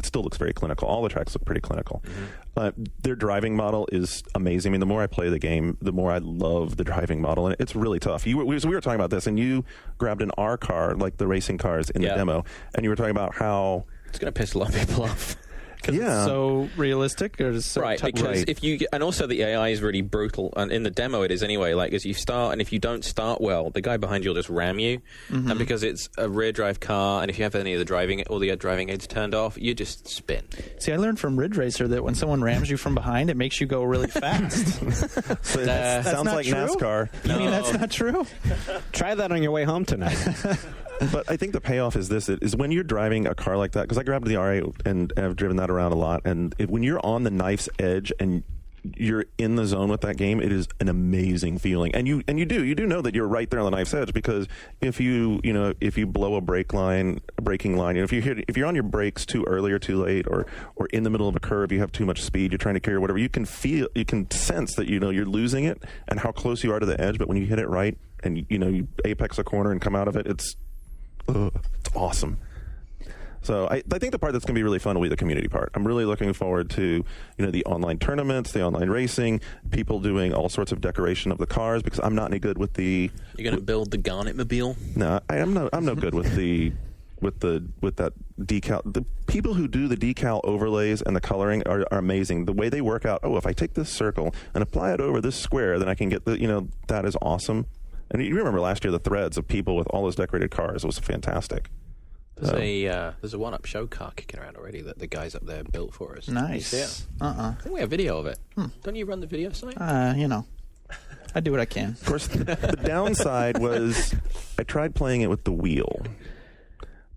still looks very clinical. All the tracks look pretty clinical. Their driving model is amazing. I mean, the more I play the game, the more I love the driving model, and it's really tough. We were talking about this, and you grabbed an R car, like the racing cars in the demo, and you were talking about how it's going to piss a lot of people off. Because it's so realistic, or so because if you and also the AI is really brutal, and in the demo it is anyway. Like as you start, and if you don't start well, the guy behind you will just ram you, and because it's a rear drive car, and if you have any of the driving aids turned off, you just spin. See, I learned from Ridge Racer that when someone rams you from behind, it makes you go really fast. So that sounds like true? NASCAR. No. You mean that's not true? Try that on your way home tonight. But I think the payoff is this: is when you're driving a car like that. Because I grabbed the R8 and I've driven that around a lot. And when you're on the knife's edge and you're in the zone with that game, it is an amazing feeling. And you do know that you're right there on the knife's edge, because if you blow a braking line, if you're on your brakes too early or too late, or in the middle of a curve, you have too much speed, you're trying to carry whatever, you can sense that you're losing it and how close you are to the edge. But when you hit it right and you apex a corner and come out of it, it's awesome. So I think the part that's going to be really fun will be the community part. I'm really looking forward to the online tournaments, the online racing, people doing all sorts of decoration of the cars, because I'm not any good with the. You're going to build the Garnet-mobile? No, I'm no good with that decal. The people who do the decal overlays and the coloring are amazing. The way they work out. Oh, if I take this circle and apply it over this square, then I can get that is awesome. And you remember last year the threads of people with all those decorated cars. It was fantastic. There's a one-up show car kicking around already that the guys up there built for us. Nice. I think we have video of it. Don't you run the video site? I do what I can. Of course, the downside was I tried playing it with the wheel.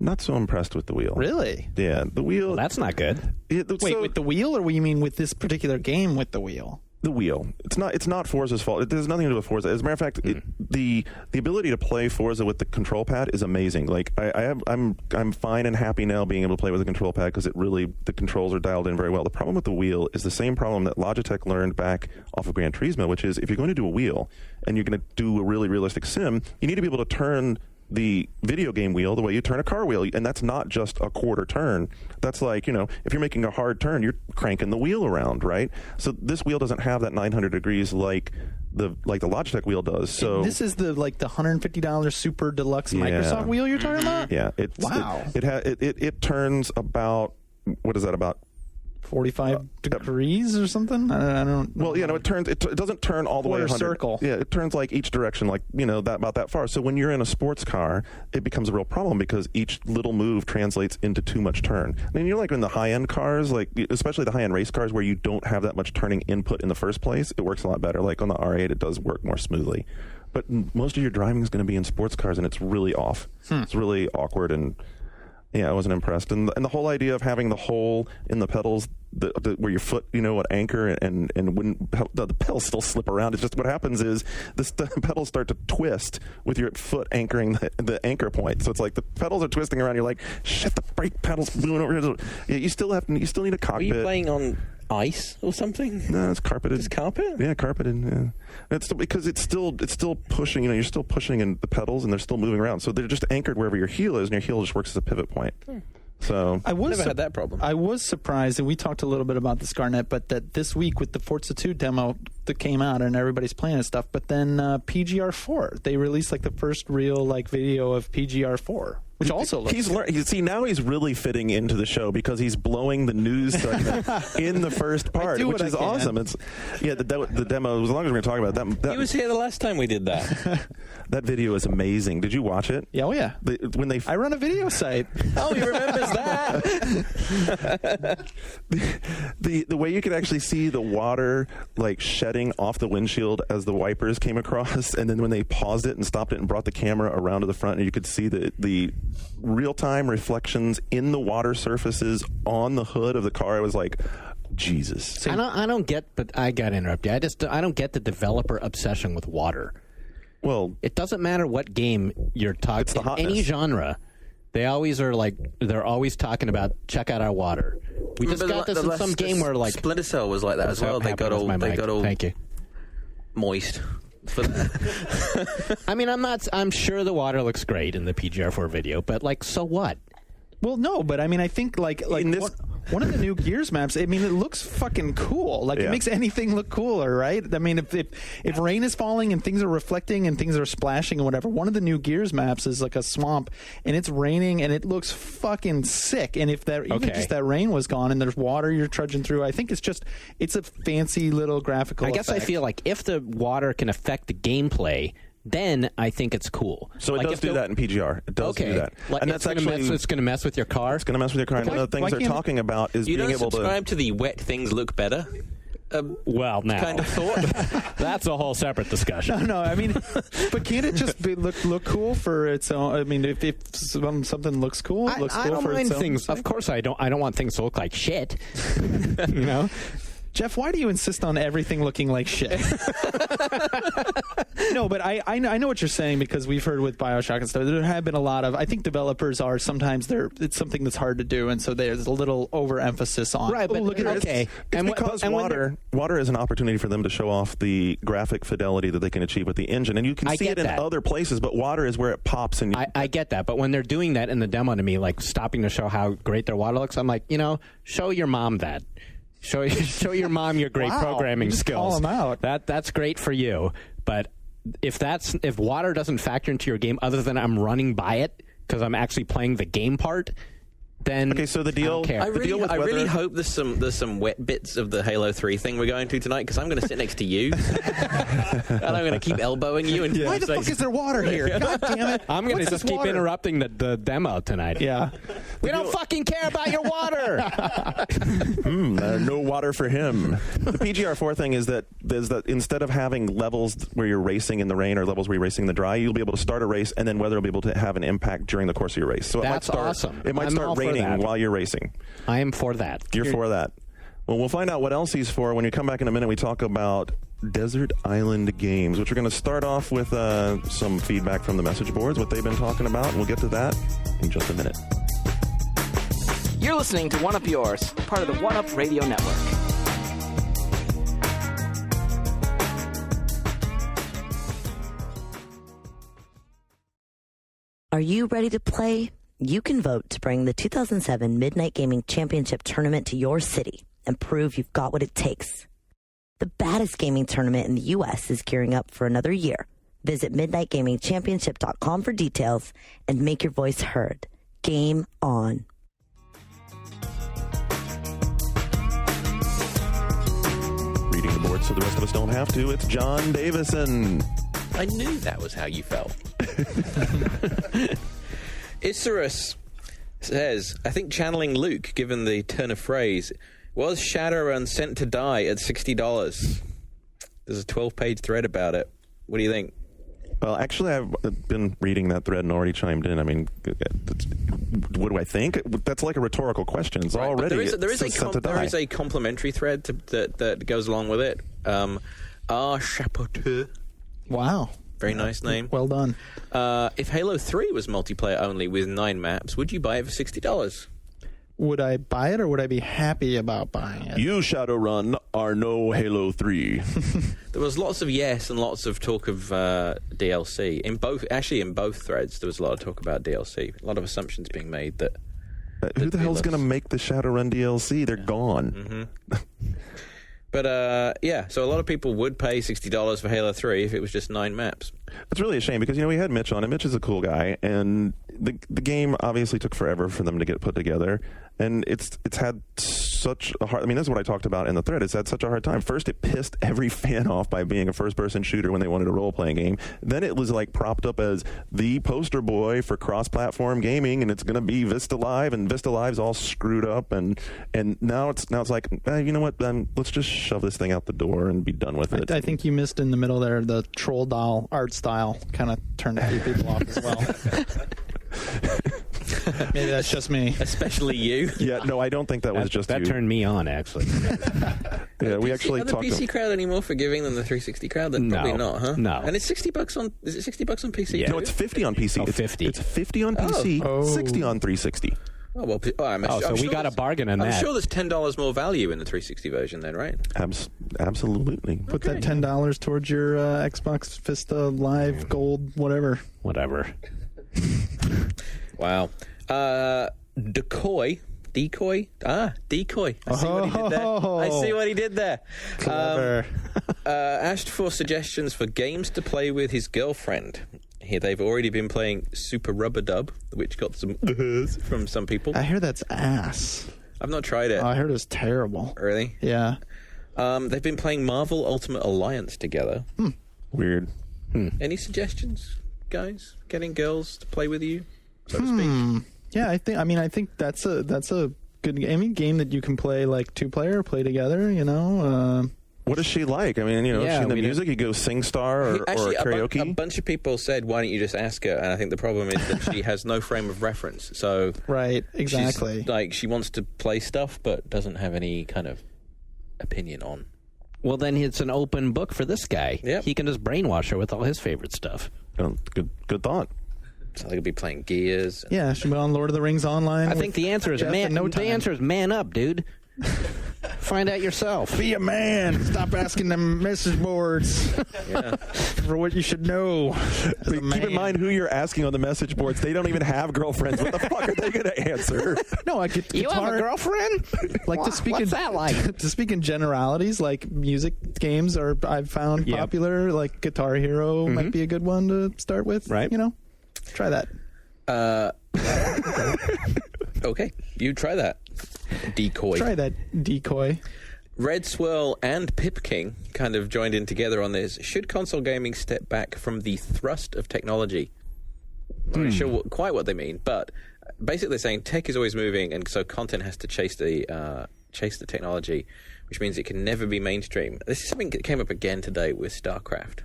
Not so impressed with the wheel. Really? Yeah, the wheel. Well, that's not good. Wait, with the wheel, or you mean with this particular game with the wheel? The wheel. It's not Forza's fault. It has nothing to do with Forza. As a matter of fact, the ability to play Forza with the control pad is amazing. Like I'm fine and happy now being able to play with the control pad, because the controls are dialed in very well. The problem with the wheel is the same problem that Logitech learned back off of Gran Turismo, which is if you're going to do a wheel and you're going to do a really realistic sim, you need to be able to turn the video game wheel the way you turn a car wheel, and that's not just a quarter turn. That's like, if you're making a hard turn, you're cranking the wheel around, right? So this wheel doesn't have that 900 degrees like the Logitech wheel does. So this is the $150 super deluxe Microsoft wheel you're talking about? Yeah. It turns about, what is that, about 45 degrees or something? I don't know. Well, it doesn't turn all the way 100. Circle. Yeah, it turns like each direction, about that far. So when you're in a sports car, it becomes a real problem, because each little move translates into too much turn. I mean, you're like in the high-end cars, especially the high-end race cars, where you don't have that much turning input in the first place, it works a lot better. Like on the R8, it does work more smoothly. But most of your driving is going to be in sports cars, and it's really off. It's really awkward, and yeah, I wasn't impressed. And the whole idea of having the hole in the pedals where your foot, would anchor, and when the pedals still slip around, it's just what happens is the pedals start to twist with your foot anchoring the anchor point. So it's like the pedals are twisting around. You're like, shit, the brake pedal's moving over here. Yeah, you still need a cockpit. Are you playing on ice or something? No, it's carpeted. It's carpet? Yeah, carpeted. Yeah, because it's still pushing. You're still pushing in the pedals, and they're still moving around. So they're just anchored wherever your heel is, and your heel just works as a pivot point. So I never had that problem. I was surprised, and we talked a little bit about this, Garnet, but that this week with the Forza 2 demo that came out and everybody's playing and stuff, but then PGR4, they released the first real video of PGR4. Which also looks... now he's really fitting into the show, because he's blowing the news segment in the first part, which is awesome. It's the demo. As long as we're going to talk about that, he was here the last time we did that. That video is amazing. Did you watch it? Yeah, oh yeah. I run a video site. Oh, he remembers that. The way you could actually see the water shedding off the windshield as the wipers came across, and then when they paused it and stopped it and brought the camera around to the front, and you could see the real-time reflections in the water surfaces on the hood of the car. I was like, Jesus. I don't get, but I got to interrupt you. I don't get the developer obsession with water. Well, it doesn't matter what game you're talking. It's the hotness. Any genre. They always are they're always talking about, check out our water. We just got this in some game where Splinter Cell was like that as well. They got all Thank you. moist. For that. I mean, I'm sure the water looks great in the PGR4 video, but like, so what? Well, no, but I mean, I think like one of the new Gears maps, I mean, it looks fucking cool. Like, it makes anything look cooler, right? I mean, if rain is falling and things are reflecting and things are splashing and whatever, one of the new Gears maps is like a swamp and it's raining and it looks fucking sick. And if that even just that rain was gone and there's water you're trudging through, I think it's a fancy little graphical effect. I feel like if the water can affect the gameplay, then I think it's cool. So it does do that in PGR. It does do that. Like, and that's it's going to mess with your car? It's going to mess with your car. And one of the things they're talking about is being able to... You don't subscribe to the wet things look better? Well, now. Kind of thought. That's a whole separate discussion. No, I mean, but can't it just look cool for its own? I mean, if something looks cool, it looks cool I don't for mind its own. things. Of course, I don't want things to look like shit. You know? Jeff, why do you insist on everything looking like shit? No, but I know what you're saying, because we've heard with BioShock and stuff, there have been a lot of, I think developers are sometimes it's something that's hard to do, and so there's a little overemphasis on. Right, but look at It's because water is an opportunity for them to show off the graphic fidelity that they can achieve with the engine, and you can see it in other places, but water is where it pops. And I get that, but when they're doing that in the demo to me, like stopping to show how great their water looks, I'm like, show your mom that. Show your mom your great programming skills. Call them out. That's great for you. But if water doesn't factor into your game, other than I'm running by it because I'm actually playing the game part, then so the deal. I really hope there's some wet bits of the Halo 3 thing we're going to tonight, because I'm going to sit next to you and I'm going to keep elbowing you. And why the fuck is there water here? God damn it! I'm going to just keep interrupting the demo tonight. Yeah, we don't fucking care about your water. No water for him. The PGR4 thing is that instead of having levels where you're racing in the rain or levels where you're racing in the dry, you'll be able to start a race and then weather will be able to have an impact during the course of your race. So that's awesome. It might start raining while you're racing. I am for that. You're for that. Well, we'll find out what else he's for when you come back in a minute. We talk about Desert Island Games, which we're going to start off with some feedback from the message boards, what they've been talking about, and we'll get to that in just a minute. You're listening to One Up Yours, part of the One Up Radio Network. Are you ready to play? You can vote to bring the 2007 Midnight Gaming Championship Tournament to your city and prove you've got what it takes. The baddest gaming tournament in the U.S. is gearing up for another year. Visit MidnightGamingChampionship.com for details and make your voice heard. Game on. Reading the board so the rest of us don't have to, it's John Davison. I knew that was how you felt. Isurus says, I think channeling Luke, given the turn of phrase, was Shadowrun sent to die at $60? There's a 12-page thread about it. What do you think? Well, actually, I've been reading that thread and already chimed in. I mean, what do I think? That's like a rhetorical question. It's right, already there is a complimentary thread that goes along with it. R. Chapoteur. Wow. Very nice name. Well done. If Halo 3 was multiplayer only with 9 maps, would you buy it for $60? Would I buy it, or would I be happy about buying it? You, Shadowrun, are no Halo 3. There was lots of yes and lots of talk of DLC. In both threads, there was a lot of talk about DLC. A lot of assumptions being made that... who the hell's going to make the Shadowrun DLC? They're gone. Mm-hmm. But, so a lot of people would pay $60 for Halo 3 if it was just 9 maps. It's really a shame because, we had Mitch on, and Mitch is a cool guy, and the game obviously took forever for them to get put together, and it's had such a hard... I mean, that's what I talked about in the thread. It's had such a hard time. First, it pissed every fan off by being a first-person shooter when they wanted a role-playing game. Then it was, propped up as the poster boy for cross-platform gaming, and it's going to be Vista Live, and Vista Live's all screwed up, and now it's like, you know what, let's just shove this thing out the door and be done with it. I think you missed in the middle there. The troll doll art style kind of turned a few people off as well. Maybe that's just me. Especially you. Yeah, no, I don't think that was just you. That turned me on, actually. Yeah, we actually talked. Are the PC crowd any more forgiving than the 360 crowd? Probably not, huh? No. And it's $60 on. Is it $60 on PC? Yeah. No, it's 50 on PC. Oh, 50. It's 50 on PC, 60 on 360. Oh, well, So we got a bargain on that. I'm sure there's $10 more value in the 360 version then, right? Absolutely. Put that $10 towards your Xbox Vista Live Gold, whatever. Whatever. Wow. Decoy. Decoy. I see what he did there. I see what he did there. Clever. Asked for suggestions for games to play with his girlfriend. Here, they've already been playing Super Rubber Dub, which got some from some people. I hear that's ass. I've not tried it. I heard it was terrible. Really? Yeah. They've been playing Marvel Ultimate Alliance together. Weird. Any suggestions, guys? Getting girls to play with you, so to speak? Yeah, I think that's a good game. Any game that you can play like 2-player, play together. What is she like? I mean, is she in the music? You go SingStar or karaoke? A bunch of people said, "Why don't you just ask her?" And I think the problem is that she has no frame of reference. So right, exactly. She wants to play stuff, but doesn't have any kind of opinion on. Well, then it's an open book for this guy. Yep. He can just brainwash her with all his favorite stuff. Oh, good thought. So they could be playing Gears. Yeah, should be on Lord of the Rings online. I think the answer is The answer is man up, dude. Find out yourself. Be a man. Stop asking them message boards for what you should know. Keep in mind who you're asking on the message boards. They don't even have girlfriends. What the fuck are they going to answer? No, I get You have a girlfriend? Like to speak What's in that like? To speak in generalities, like music games are I've found popular. Like Guitar Hero might be a good one to start with. Right. Try that. Okay, you try that. Decoy. Try that decoy. Red Swirl and Pip King kind of joined in together on this. Should console gaming step back from the thrust of technology? I'm not sure quite what they mean, but basically they're saying tech is always moving, and so content has to chase the technology, which means it can never be mainstream. This is something that came up again today with StarCraft,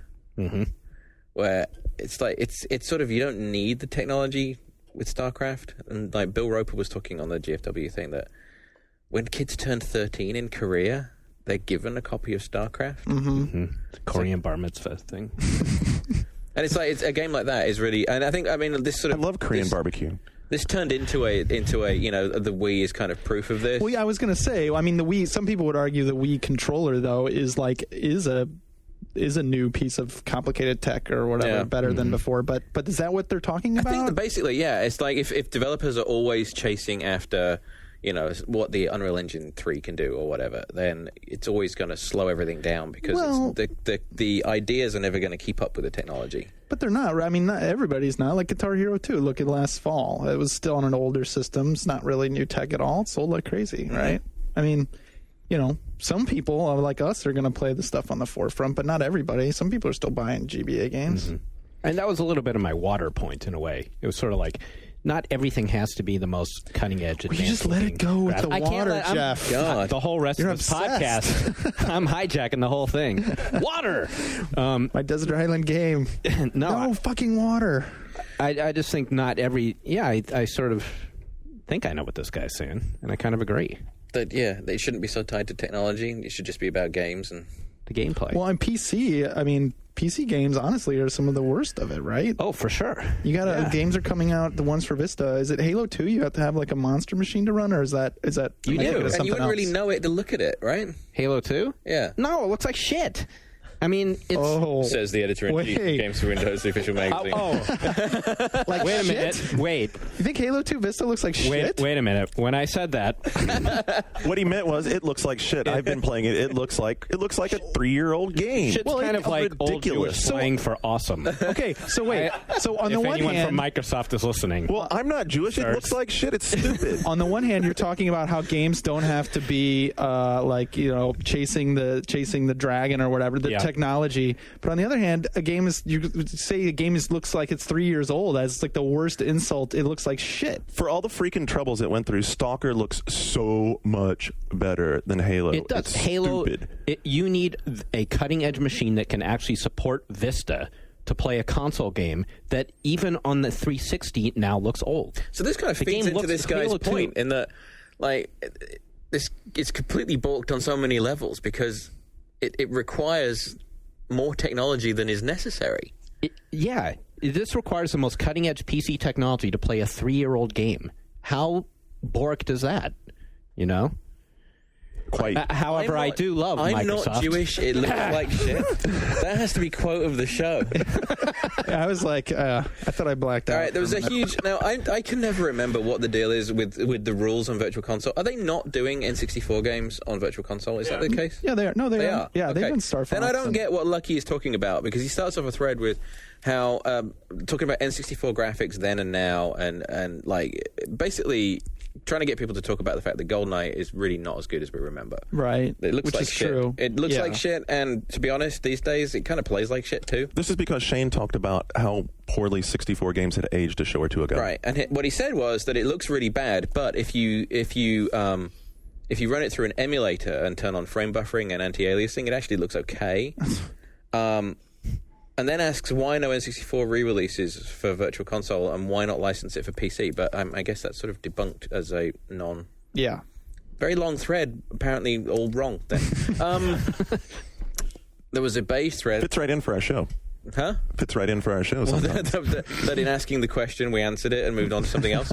where it's like it's sort of you don't need the technology with StarCraft, and like Bill Roper was talking on the GFW thing that when kids turn 13 in Korea, they're given a copy of StarCraft. Korean bar mitzvah thing. And it's a game like that is really, and I mean this sort of. I love Korean barbecue. This turned into a the Wii is kind of proof of this. Well, yeah, I was going to say. I mean, the Wii. Some people would argue the Wii controller though is a new piece of complicated tech or whatever, better than before. But is that what they're talking about? I think that basically, it's like if developers are always chasing after, what the Unreal Engine 3 can do or whatever, then it's always going to slow everything down because the ideas are never going to keep up with the technology. But they're not. I mean, not everybody's not. Like Guitar Hero 2, look at last fall. It was still on an older system. It's not really new tech at all. It sold like crazy, right? I mean, some people like us are going to play the stuff on the forefront, but not everybody. Some people are still buying GBA games. And that was a little bit of my water point in a way. It was sort of like, not everything has to be the most cutting edge. You just let it go with the water, Jeff. God. The whole rest of this podcast, I'm hijacking the whole thing. Water! My Desert Island game. No fucking water. I just think not every... Yeah, I sort of think I know what this guy's saying, and I kind of agree. That they shouldn't be so tied to technology. It should just be about games and the gameplay. Well, on PC games honestly are some of the worst of it, right? Oh, for sure. You got games are coming out. The ones for Vista. Is it Halo 2? You have to have like a monster machine to run, or is that you do? And you wouldn't really know it to look at it, right? Halo 2? Yeah. No, it looks like shit. I mean, it's... Says the editor-in-chief of Games for Windows, the official magazine. Like wait a shit? minute. Wait. You think Halo 2 Vista looks like shit? Wait a minute. When I said that... What he meant was, it looks like shit. I've been playing it. It looks like a 3-year-old game. Shit's kind of like old Jewish slang for awesome. Okay, so wait. So on the one hand... If anyone from Microsoft is listening... Well, I'm not Jewish. It looks like shit. It's stupid. On the one hand, you're talking about how games don't have to be chasing the dragon or whatever, the technology. But on the other hand, looks like it's 3 years old. That's like the worst insult. It looks like shit. For all the freaking troubles it went through, Stalker looks so much better than Halo. It does. It's Halo, stupid. You need a cutting-edge machine that can actually support Vista to play a console game that even on the 360 now looks old. So this kind of feeds into this guy's point in that, this is completely balked on so many levels because it requires more technology than is necessary. This requires the most cutting-edge PC technology to play a 3-year-old game. How borked is that? You know? Quite. However, I do love I'm Microsoft. not Jewish. It looks like shit. That has to be quote of the show. I was like, I thought I blacked out. All right, there was a huge... Now, I can never remember what the deal is with the rules on Virtual Console. Are they not doing N64 games on Virtual Console? Is that the case? Yeah, they are. No, they are. Yeah, okay. they've been Star Fox. Then I don't get what Lucky is talking about, because he starts off a thread with how talking about N64 graphics then and now, and like basically trying to get people to talk about the fact that GoldenEye is really not as good as we remember. Right. It looks Which like is shit. true. It looks like shit, and to be honest, these days it kind of plays like shit too. This is because Shane talked about how poorly 64 games had aged a show or two ago. Right, and what he said was that it looks really bad, but if you run it through an emulator and turn on frame buffering and anti-aliasing, it actually looks okay. And then asks why no N64 re-releases for Virtual Console and why not license it for PC. But I guess that's sort of debunked as a non... Yeah. Very long thread, apparently all wrong then. There was a beige thread. Fits right in for our show. Huh? Fits right in for our show Well, sometimes. that in asking the question, we answered it and moved on to something else.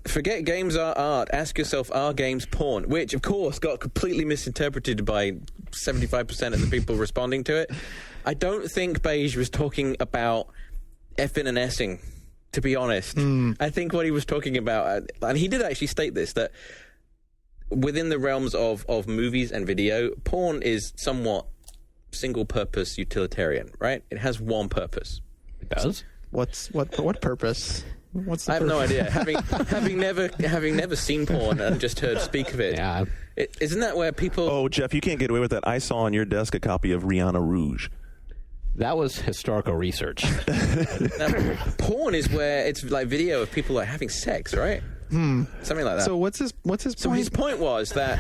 Forget games are art. Ask yourself, are games porn? Which, of course, got completely misinterpreted by 75% of the people responding to it. I don't think Beige was talking about effing and essing, to be honest. I think what he was talking about, and he did actually state this, that within the realms of movies and video, porn is somewhat single-purpose utilitarian, right? It has one purpose. It does? What purpose? What's the I have no purpose? idea. Having never seen porn and just heard speak of it. Yeah. Isn't that where people... Oh, Jeff, you can't get away with that. I saw on your desk a copy of Rihanna Rouge. That was historical research. Now, porn is where it's like video of people like having sex, right? Something like that. So what's his point? So his point was that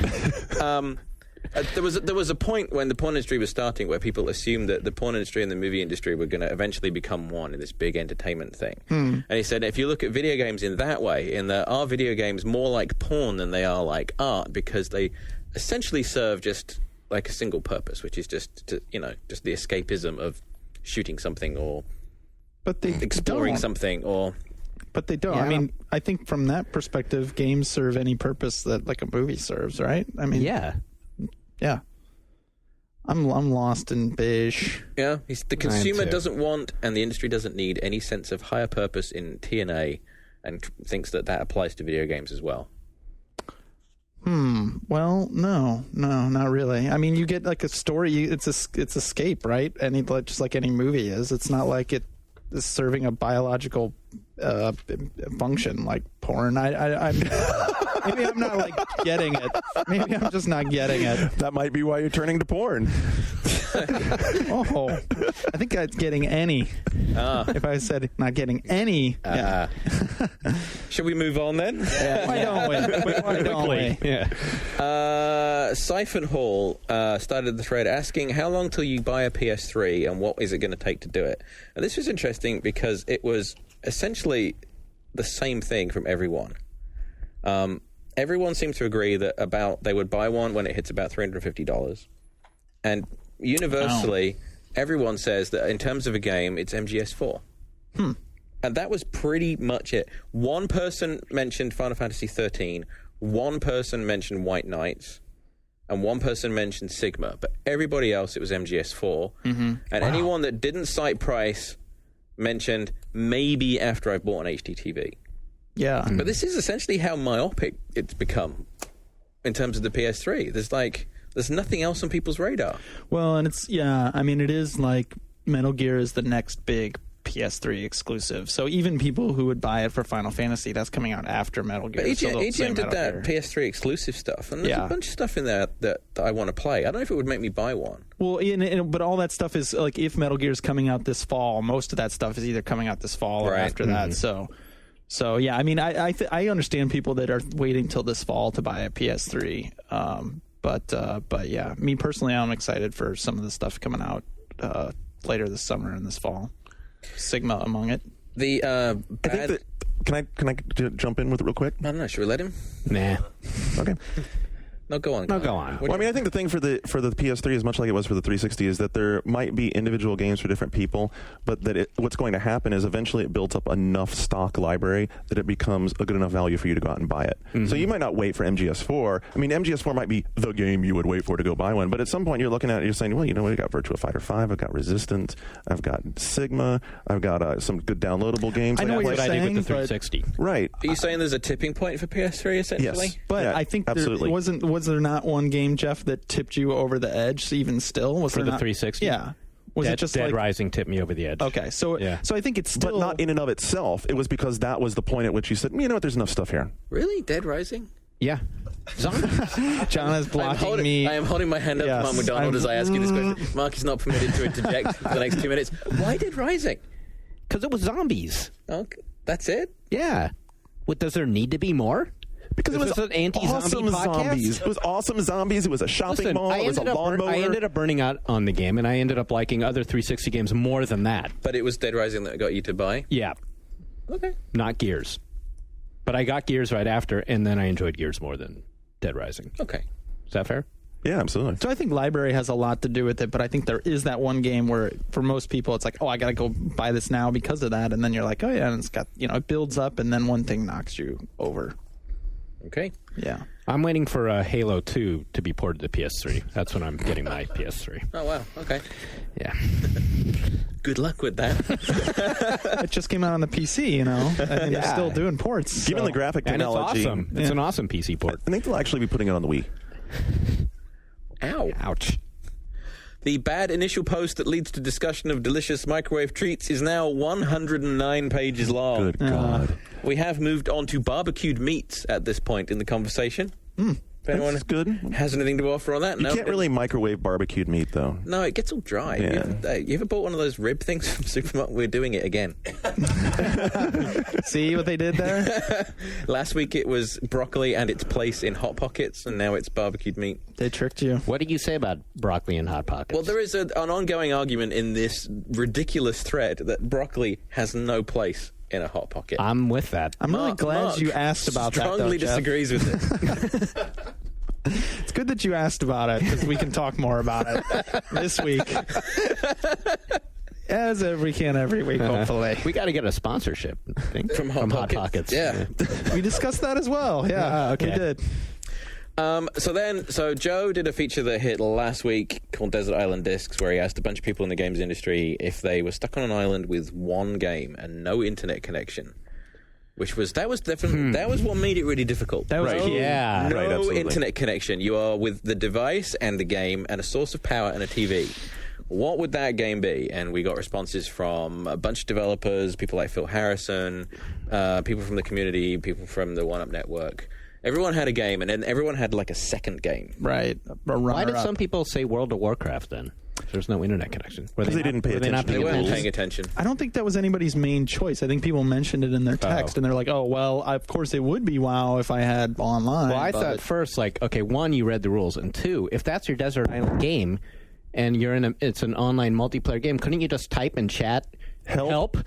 there was a point when the porn industry was starting where people assumed that the porn industry and the movie industry were going to eventually become one in this big entertainment thing. And he said, if you look at video games in that way, in that are video games more like porn than they are like art, because they essentially serve just like a single purpose, which is just the escapism of shooting something or exploring something or... But they don't. Yeah. I mean, I think from that perspective, games serve any purpose that like a movie serves, right? I mean, Yeah. I'm lost in Beige. Yeah, the consumer too. doesn't want, and the industry doesn't need any sense of higher purpose in TNA, and thinks that applies to video games as well. Well, no, not really. I mean, you get like a story. It's escape, right? Just like any movie is. It's not like it is serving a biological function like porn. I'm maybe I'm not like getting it. Maybe I'm just not getting it. That might be why you're turning to porn. Oh, I think I'm getting any. If I said not getting any, yeah. Should we move on then? Why don't we? Why don't we? Yeah. Siphon Hall started the thread asking how long till you buy a PS3 and what is it going to take to do it. And this was interesting because it was essentially the same thing from everyone. Everyone seemed to agree that they would buy one when it hits about $350. And universally, everyone says that in terms of a game, it's MGS4. And that was pretty much it. One person mentioned Final Fantasy 13, one person mentioned White Knights, and one person mentioned Sigma. But everybody else, it was MGS4. And anyone that didn't cite price mentioned maybe after I've bought an HD TV. Yeah. But this is essentially how myopic it's become in terms of the PS3. There's nothing else on people's radar. Well, and I mean, it is like Metal Gear is the next big PS3 exclusive. So even people who would buy it for Final Fantasy, that's coming out after Metal Gear. But EGM did that PS3 exclusive stuff, and there's a bunch of stuff in there that I want to play. I don't know if it would make me buy one. Well, but all that stuff is like if Metal Gear is coming out this fall, most of that stuff is either coming out this fall or after that. So yeah, I mean, I understand people that are waiting till this fall to buy a PS3. But yeah, me personally, I'm excited for some of the stuff coming out later this summer and this fall. Sigma among it. I think that, can I jump in with it real quick? I don't know. Should we let him? Nah. Okay. No, go on. No, go on. Well, I mean, I think the thing for the PS3 is much like it was for the 360 is that there might be individual games for different people, but that what's going to happen is eventually it builds up enough stock library that it becomes a good enough value for you to go out and buy it. Mm-hmm. So you might not wait for MGS4. I mean, MGS4 might be the game you would wait for to go buy one, but at some point you're looking at it and you're saying, well, you know what, I got Virtua Fighter 5, I've got Resistance, I've got Sigma, I've got some good downloadable games. I know what you're I saying, did with the 360. Right. Are you saying there's a tipping point for PS3 essentially? Yes. But Yeah, I think absolutely. was there not one game, Jeff, that tipped you over the edge? Even still, was For there the not? 360? Yeah. Was it just Dead like Rising tipped me over the edge. okay? So I think it's still But not in and of itself. It was because that was the point at which you said, you know what, there's enough stuff here. Really? Dead Rising? Yeah. Zombies. John is blocking me. I am holding my hand up Yes, to Mark McDonald as I ask you this question. Mark is not permitted to interject for the next 2 minutes. Why Dead Rising? Because it was zombies. Okay, that's it? Yeah. What, does there need to be more? Because it This was is an anti-zombie awesome podcast? zombies. It was awesome zombies. It was a shopping mall. It was a lawnmower. I ended up burning out on the game, and I ended up liking other 360 games more than that. But it was Dead Rising that got you to buy? Yeah. Okay. Not Gears. But I got Gears right after, and then I enjoyed Gears more than Dead Rising. Okay. Is that fair? Yeah, absolutely. So I think library has a lot to do with it, but I think there is that one game where, for most people, it's like, oh, I got to go buy this now because of that, and then you're like, oh yeah, and it's got, it builds up, and then one thing knocks you over. Okay. Yeah. I'm waiting for Halo 2 to be ported to PS3. That's when I'm getting my PS3. Oh, wow. Okay. Yeah. Good luck with that. It just came out on the PC, and they're still doing ports. Given so. the graphic And it's technology, awesome. It's an awesome PC port. I think they'll actually be putting it on the Wii. Ow. Ouch. The bad initial post that leads to discussion of delicious microwave treats is now 109 pages long. Good God. We have moved on to barbecued meats at this point in the conversation. If anyone That's good. has anything to offer on that? You can't really microwave barbecued meat, though. No, it gets all dry. Yeah. You ever bought one of those rib things from Supermarket? We're doing it again. See what they did there? Last week it was broccoli and its place in Hot Pockets, and now it's barbecued meat. They tricked you. What did you say about broccoli and Hot Pockets? Well, there is an ongoing argument in this ridiculous thread that broccoli has no place in a Hot Pocket. I'm with that. I'm really glad Mark you asked about that, though, strongly Jeff. disagrees with it. It's good that you asked about it, because we can talk more about it this week. As we can every week, hopefully. We got to get a sponsorship, I think, From Hot Pockets. Yeah. We discussed that as well. Yeah, okay. we did. So Joe did a feature that hit last week called Desert Island Discs, where he asked a bunch of people in the games industry if they were stuck on an island with one game and no internet connection. That was what made it really difficult. That was key. Yeah. No Right, absolutely. internet connection. You are with the device and the game and a source of power and a TV. What would that game be? And we got responses from a bunch of developers, people like Phil Harrison, people from the community, people from the 1UP network. Everyone had a game, and then everyone had like a second game. Right. Why did some people say World of Warcraft then? There's no internet connection. Because they didn't pay attention. They weren't rules. paying attention. I don't think that was anybody's main choice. I think people mentioned it in their text, and they're like, oh, well, of course it would be WoW if I had online. Well, I thought first, like, okay, one, you read the rules, and two, if that's your Desert Island game, and it's an online multiplayer game, couldn't you just type in chat, help?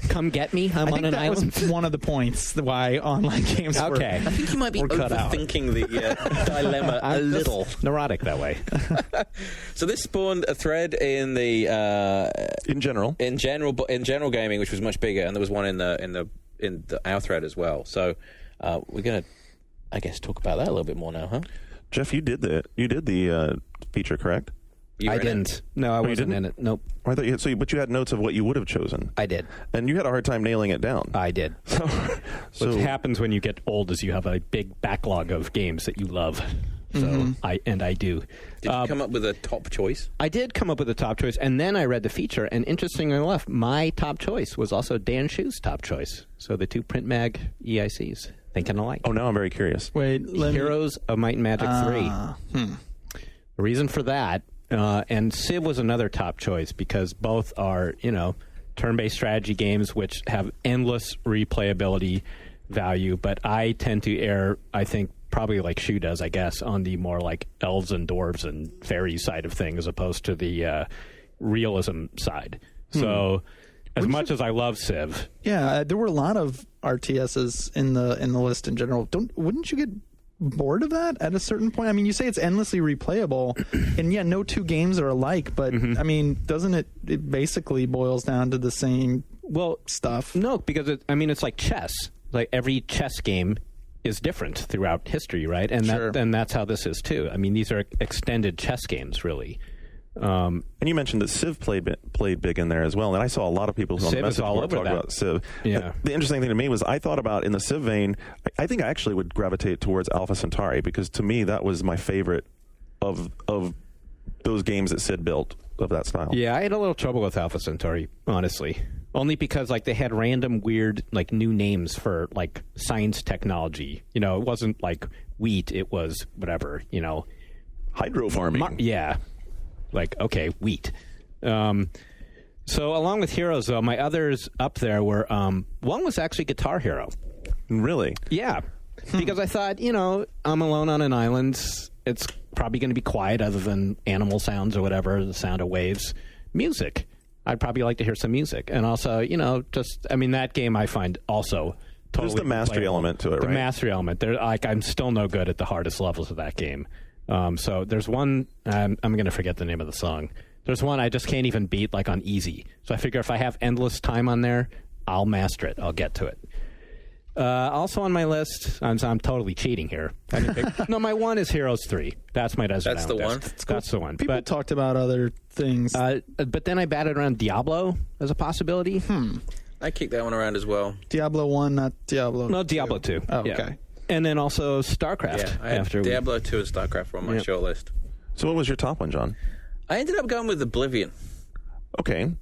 Come get me, I'm on an that island? was one of the points why online games were... Okay. I think you might be Or cut out. overthinking the dilemma a I'm little. just neurotic that way. So this spawned a thread in the In general. in general gaming, which was much bigger, and there was one in our thread as well. So we're gonna, I guess, talk about that a little bit more now, huh? Jeff, you did the feature, correct? You I were in it? didn't. No, I you wasn't didn't? in it. Nope. Or I thought but you had notes of what you would have chosen. I did. And you had a hard time nailing it down. I did. So What happens when you get old is you have a big backlog of games that you love. So I do. Did you come up with a top choice? I did come up with a top choice, and then I read the feature, and interestingly enough, my top choice was also Dan Shu's top choice. So the two Print Mag EICs, thinking alike. Oh, now I'm very curious. Wait, let me... Heroes of Might and Magic 3. The reason for that, and Civ was another top choice because both are, turn-based strategy games which have endless replayability value, but I tend to err, I think, probably like Shu does, I guess, on the more like elves and dwarves and fairies side of things as opposed to the realism side. So as much as I love Civ... Yeah, there were a lot of RTSs in the list in general. Wouldn't you get bored of that at a certain point? I mean, you say it's endlessly replayable, and yeah, no two games are alike, but I mean, doesn't it basically boils down to the same stuff? No, because it's like chess. Like every chess game is different throughout history, right? And that's how this is too. I mean, these are extended chess games, really. And you mentioned that Civ played big in there as well, and I saw a lot of people on the message board talk about Civ. Yeah. The interesting thing to me was I thought about in the Civ vein, I think I actually would gravitate towards Alpha Centauri, because to me that was my favorite of those games that Sid built of that style. Yeah, I had a little trouble with Alpha Centauri, honestly. Only because like they had random weird like new names for like science technology. You know, it wasn't like wheat, it was whatever, you know. Hydro farming. Yeah. Like, okay, wheat. So along with heroes, though, my others up there were, one was actually Guitar Hero. Really? Yeah. Because I thought, you know, I'm alone on an island. It's probably going to be quiet other than animal sounds or whatever, the sound of waves. Music. I'd probably like to hear some music. And also, you know, that game I find also totally... There's the mastery element to it, right? The mastery element. I'm still no good at the hardest levels of that game. So there's one, I'm going to forget the name of the song. There's one I just can't even beat like on easy. So I figure if I have endless time on there, I'll master it. I'll get to it. Also on my list, I'm totally cheating here. No, my one is Heroes 3. That's my desert That's island. the one? That's the one. People talked about other things. But then I batted around Diablo as a possibility. I kicked that one around as well. Diablo 1, not Diablo 2. No, Diablo 2. Oh, yeah. okay. And then also StarCraft. Yeah, I had Diablo 2 and StarCraft were on my short list. So what was your top one, John? I ended up going with Oblivion. Okay.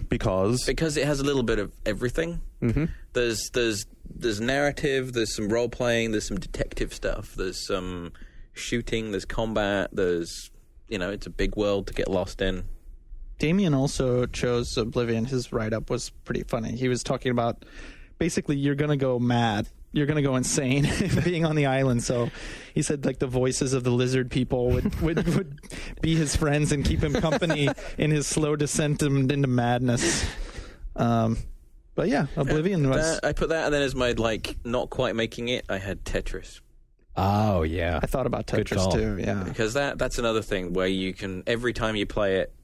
Because it has a little bit of everything. Mm-hmm. There's narrative, there's some role playing, there's some detective stuff, there's some shooting, there's combat, there's, you know, it's a big world to get lost in. Damien also chose Oblivion. His write-up was pretty funny. He was talking about basically you're going to go mad. You're going to go insane being on the island. So he said like the voices of the lizard people would be his friends and keep him company in his slow descent into madness. But yeah, Oblivion was... I put that, and then as my like not quite making it, I had Tetris. Oh, yeah. I thought about Tetris too, yeah. Because that's another thing where you can, every time you play it,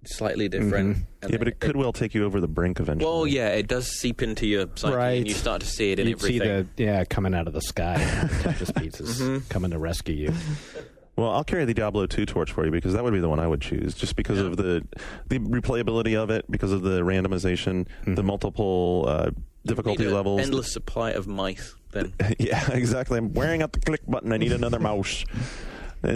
slightly different. Yeah, but it could well take you over the brink eventually. Well, yeah, it does seep into your psyche, and you start to see it in everything. See coming out of the sky, the Tetris pieces coming to rescue you. Well, I'll carry the Diablo 2 torch for you, because that would be the one I would choose, just because of the replayability of it, because of the randomization, the multiple difficulty levels. Endless supply of mice, then. Yeah, exactly. I'm wearing out the click button. I need another mouse.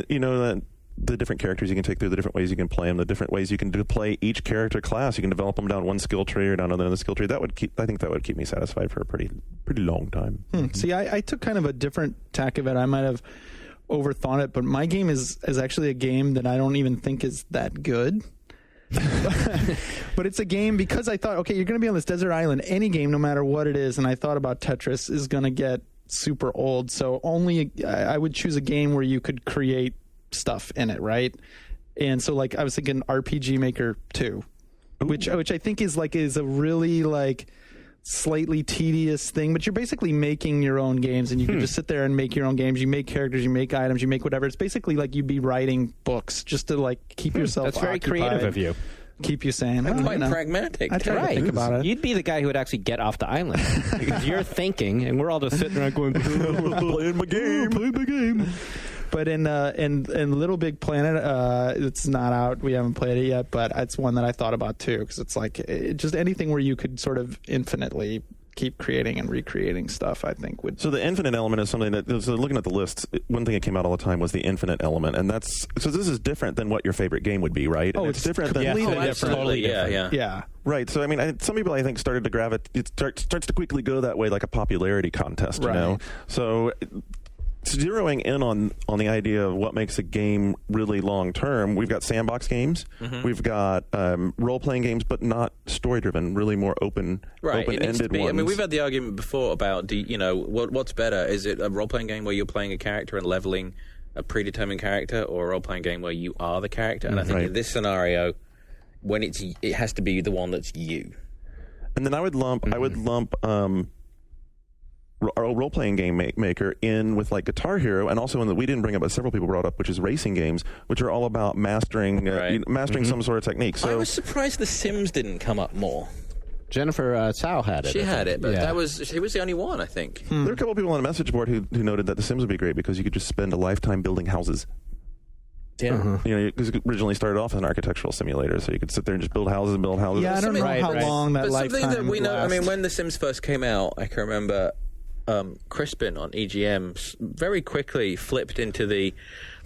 You know, the different characters you can take through, the different ways you can play them, the different ways you can play each character class. You can develop them down one skill tree or down another skill tree. I think that would keep me satisfied for a pretty long time. See, I took kind of a different tack of it. I might have overthought it, but my game is actually a game that I don't even think is that good. But it's a game because I thought, okay, you're going to be on this desert island. Any game, no matter what it is, and I thought about Tetris, is going to get super old. So I would choose a game where you could create stuff in it, right? And so like I was thinking RPG Maker 2, which I think is a really like slightly tedious thing, but you're basically making your own games, and you can just sit there and make your own games. You make characters, you make items, you make whatever. It's basically like you'd be writing books just to like keep yourself That's very occupied, creative of you. Keep you sane. Quite pragmatic. I try to think about it. You'd be the guy who would actually get off the island because you're thinking, and we're all just sitting around going, playing my game. But in Little Big Planet, it's not out. We haven't played it yet, but it's one that I thought about too, because it's like just anything where you could sort of infinitely keep creating and recreating stuff, I think would. So the infinite element is something that, so looking at the list, one thing that came out all the time was the infinite element, and so this is different than what your favorite game would be, right? Oh, and it's different than completely different. Totally different. Yeah. Right. So I mean, some people I think started to gravitate. It starts to quickly go that way, like a popularity contest, you know. So zeroing in on the idea of what makes a game really long term, we've got sandbox games, we've got role playing games, but not story driven, really more open-ended ones. I mean, we've had the argument before about what's better? Is it a role playing game where you're playing a character and leveling a predetermined character, or a role playing game where you are the character? And I think in this scenario, when it has to be the one that's you. And then I would lump role-playing game maker in with like Guitar Hero, and also in we didn't bring up, but several people brought up, which is racing games, which are all about mastering some sort of technique. So I was surprised The Sims didn't come up more. Jennifer Tsao had it. She had it, but she was the only one, I think. There are a couple of people on the message board who noted that The Sims would be great because you could just spend a lifetime building houses. Yeah. Because it originally started off as an architectural simulator, so you could sit there and just build houses and build houses. Yeah, I don't know how long that lifetime something that we know, lasts. I mean, when The Sims first came out, I can remember Crispin on EGM very quickly flipped into the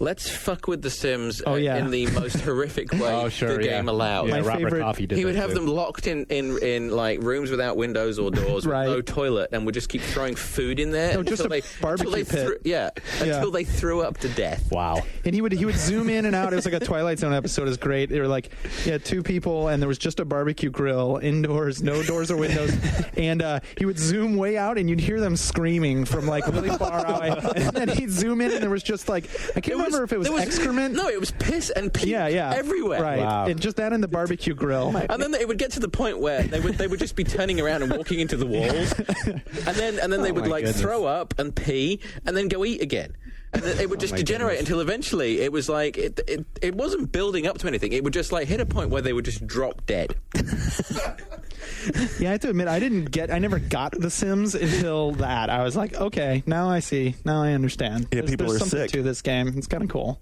let's fuck with The Sims in the most horrific way the game allows. Yeah, My Robert favorite- Coffey did He would that have too. them locked in like rooms without windows or doors with no toilet, and would just keep throwing food in there just a barbecue pit. until they threw up to death. Wow. And he would zoom in and out. It was like a Twilight Zone episode. It was great. They were like, two people, and there was just a barbecue grill indoors, no doors or windows. And he would zoom way out, and you'd hear them screaming from like really far away. And then he'd zoom in, and there was just like I can't remember if it was excrement. No, it was piss and pee everywhere. Right. Wow. And just that in the barbecue grill. And then it would get to the point where they would just be turning around and walking into the walls, and then they would like throw up and pee and then go eat again. And then it would just degenerate until eventually it was like it wasn't building up to anything. It would just like hit a point where they would just drop dead. Yeah, I have to admit, I never got The Sims until that. I was like, okay, now I see. Now I understand. Yeah, people there's are something sick. to this game. It's kind of cool.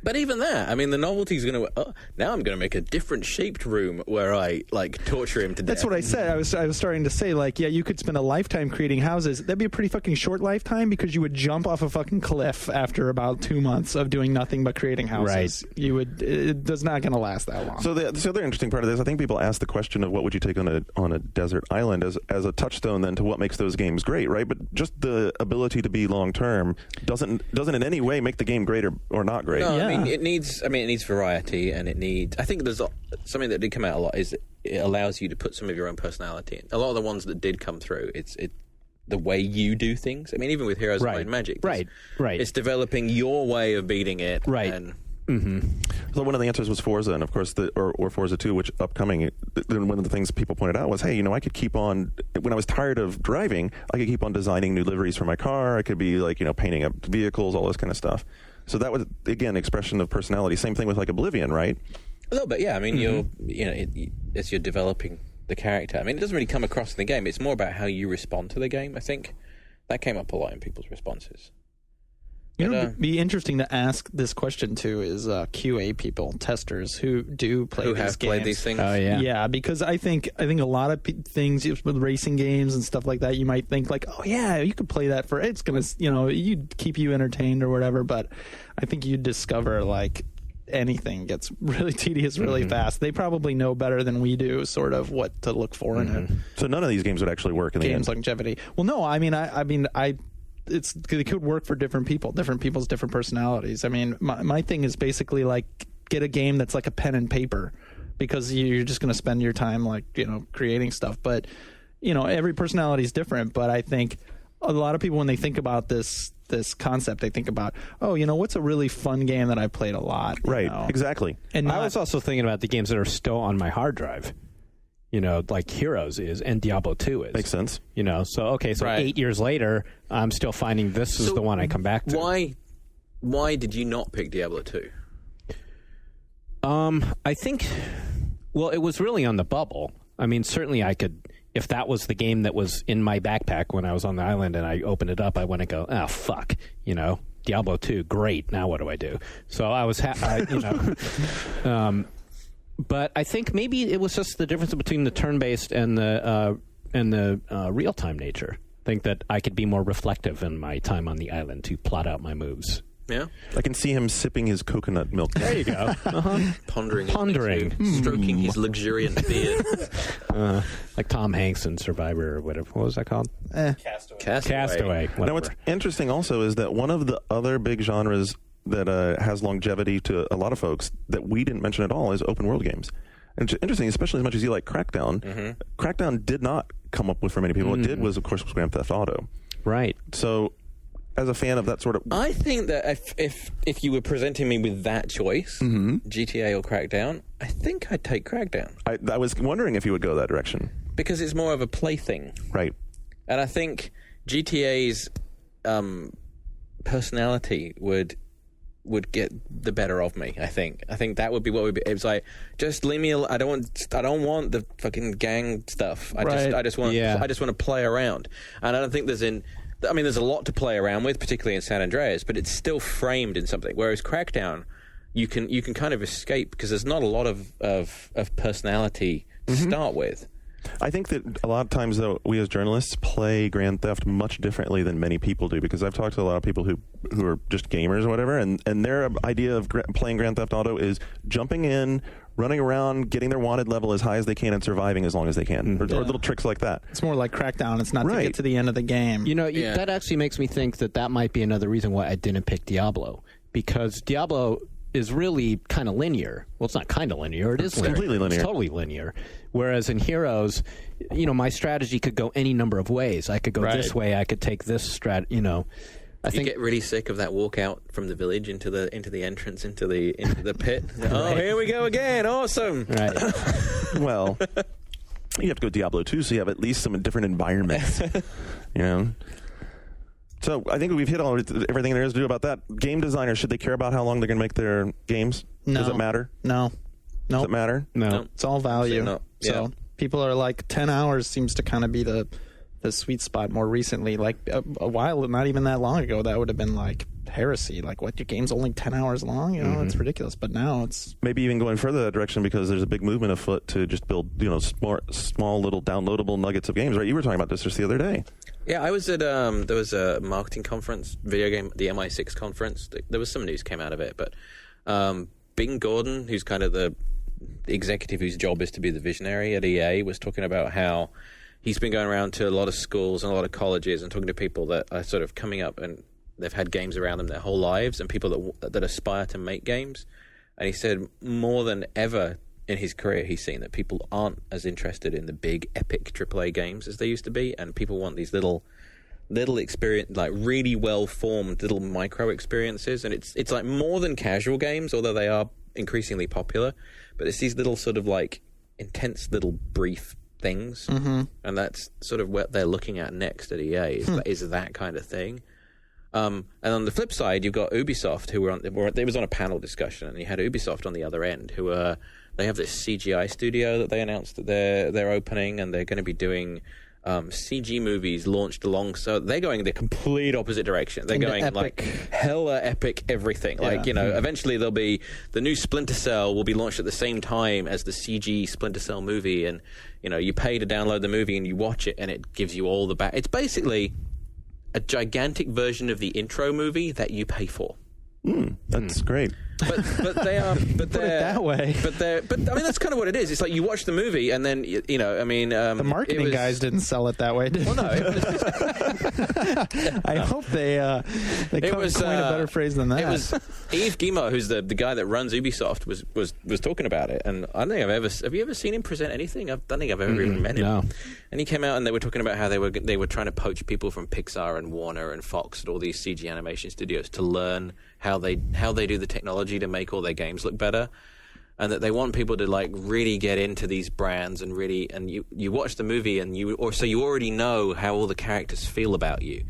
But even that, I mean, the novelty's going to... now I'm going to make a different shaped room where I, like, torture him to death. That's what I said. I was starting to say, like, you could spend a lifetime creating houses. That'd be a pretty fucking short lifetime because you would jump off a fucking cliff after about 2 months of doing nothing but creating houses. Right. It's not going to last that long. So the other interesting part of this, I think people ask the question of what would you take on a desert island as a touchstone then to what makes those games great, right? But just the ability to be long term doesn't in any way make the game great or not great. No, Yeah. I mean, it needs variety, and it needs... I think there's something that did come out a lot is it allows you to put some of your own personality in. A lot of the ones that did come through, it's the way you do things. I mean, even with Heroes of Might and Magic. Right. It's developing your way of beating it. Right. And So one of the answers was Forza, and of course, or Forza 2, which upcoming. One of the things people pointed out was, hey, I could keep on. When I was tired of driving, I could keep on designing new liveries for my car. I could be like, painting up vehicles, all this kind of stuff. So that was again expression of personality. Same thing with like Oblivion, right? a little bit, yeah. I mean, as you're developing the character. I mean, it doesn't really come across in the game. It's more about how you respond to the game, I think. That came up a lot in people's responses. It'd be interesting to ask this question to is QA people, testers who do play who these have games. played these things. Oh yeah, Yeah, because I think a lot of things with racing games and stuff like that, you might think like, oh yeah, you could play that for it's gonna, you'd keep you entertained or whatever. But I think you'd discover like anything gets really tedious really fast. They probably know better than we do, sort of what to look for in it. So none of these games would actually work in the Games end. longevity. Well, no, I mean, it could work for different people's different personalities. I mean, my thing is basically like get a game that's like a pen and paper, because you're just going to spend your time like creating stuff. But every personality is different. But I think a lot of people, when they think about this concept, they think about, what's a really fun game that I played a lot. Right, exactly. And I was also thinking about the games that are still on my hard drive. Like Heroes is and Diablo 2 is. Makes sense. So 8 years later, I'm still finding this is the one I come back to. Why did you not pick Diablo 2? I think, it was really on the bubble. I mean, certainly I could, if that was the game that was in my backpack when I was on the island and I opened it up, I wouldn't go, oh, fuck, Diablo 2, great, now what do I do? So I was, but I think maybe it was just the difference between the turn-based and the real-time nature. I think that I could be more reflective in my time on the island to plot out my moves. Yeah? I can see him sipping his coconut milk. There you go. Pondering. Stroking his luxuriant beard. Like Tom Hanks in Survivor or whatever. What was that called? Castaway. Now, Whatever. what's interesting also is that one of the other big genres that has longevity to a lot of folks that we didn't mention at all is open world games. And it's interesting, especially as much as you like Crackdown. Mm-hmm. Crackdown did not come up with for many people. What it did was, of course, Grand Theft Auto. Right. So, as a fan of that sort of... I think that if you were presenting me with that choice, GTA or Crackdown, I think I'd take Crackdown. I was wondering if you would go that direction. Because it's more of a plaything. Right. And I think GTA's personality would get the better of me. I think that would be what would be. It was like, just leave me alone. I don't want the fucking gang stuff. I just want to play around. And I don't think there's a lot to play around with, particularly in San Andreas, but it's still framed in something. Whereas Crackdown, you can kind of escape because there's not a lot of personality to start with. I think that a lot of times, though, we as journalists play Grand Theft much differently than many people do, because I've talked to a lot of people who are just gamers or whatever, and their idea of playing Grand Theft Auto is jumping in, running around, getting their wanted level as high as they can, and surviving as long as they can, or little tricks like that. It's more like Crackdown. It's not to get to the end of the game. That actually makes me think that might be another reason why I didn't pick Diablo, because Diablo is really kind of linear. Well, it's not kind of linear. It is linear. Completely linear. It's totally linear. Whereas in Heroes, my strategy could go any number of ways. I could go this way. I could take this I think you get really sick of that walk out from the village into the entrance into the pit. Oh, here we go again! Awesome. Right. Well, you have to go Diablo 2, so you have at least some different environments. So I think we've hit everything there is to do about that. Game designers, should they care about how long they're going to make their games? No. Does it matter? No. Does it matter? No. It's all value. No. Yeah. So people are like, 10 hours seems to kind of be the sweet spot more recently. Like a while, not even that long ago, that would have been like heresy. Like, what, your game's only 10 hours long? It's ridiculous. But now it's... Maybe even going further that direction, because there's a big movement afoot to just build, small little downloadable nuggets of games, right? You were talking about this just the other day. Yeah, I was at, there was a marketing conference, video game, the MI6 conference. There was some news came out of it, but Bing Gordon, who's kind of the executive whose job is to be the visionary at EA, was talking about how he's been going around to a lot of schools and a lot of colleges and talking to people that are sort of coming up and they've had games around them their whole lives, and people that aspire to make games. And he said more than ever in his career, he's seen that people aren't as interested in the big epic AAA games as they used to be, and people want these little experience, like really well formed little micro experiences. And it's like more than casual games, although they are increasingly popular, but it's these little sort of like intense little brief things, and that's sort of what they're looking at next at EA is that kind of thing. And on the flip side, you've got Ubisoft, who it was on a panel discussion, and you had Ubisoft on the other end, who they have this CGI studio that they announced that they're opening, and they're going to be doing CG movies launched along. So they're going the complete opposite direction. They're going epic. like hella epic everything. Yeah. Like, eventually there'll be the new Splinter Cell will be launched at the same time as the CG Splinter Cell movie, and you pay to download the movie and you watch it, and it gives you all the back. It's basically a gigantic version of the intro movie that you pay for. That's great. But they are. But Put it that way. But I mean, that's kind of what it is. It's like you watch the movie, and then the marketing guys didn't sell it that way. Well, no. I hope they coined a better phrase than that. It was Yves Guillemot, who's the guy that runs Ubisoft, was talking about it, and I don't think have you ever seen him present anything? I don't think I've ever even met him. No. And he came out and they were talking about how they were trying to poach people from Pixar and Warner and Fox and all these CG animation studios to learn how they do the technology to make all their games look better, and that they want people to like really get into these brands and you watch the movie and you already know how all the characters feel about you.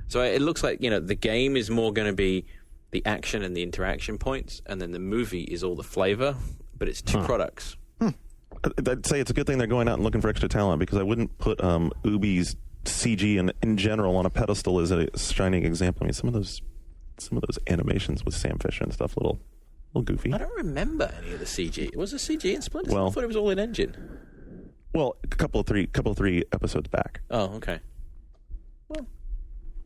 So it looks like the game is more going to be the action and the interaction points, and then the movie is all the flavor, but it's two products. I'd say it's a good thing they're going out and looking for extra talent, because I wouldn't put Ubi's CG in general on a pedestal as a shining example. I mean, some of those animations with Sam Fisher and stuff, a little goofy. I don't remember any of the CG. Was it CG in Splinter Cell? Well, I thought it was all in engine. Well, a couple of three episodes back. Oh, okay.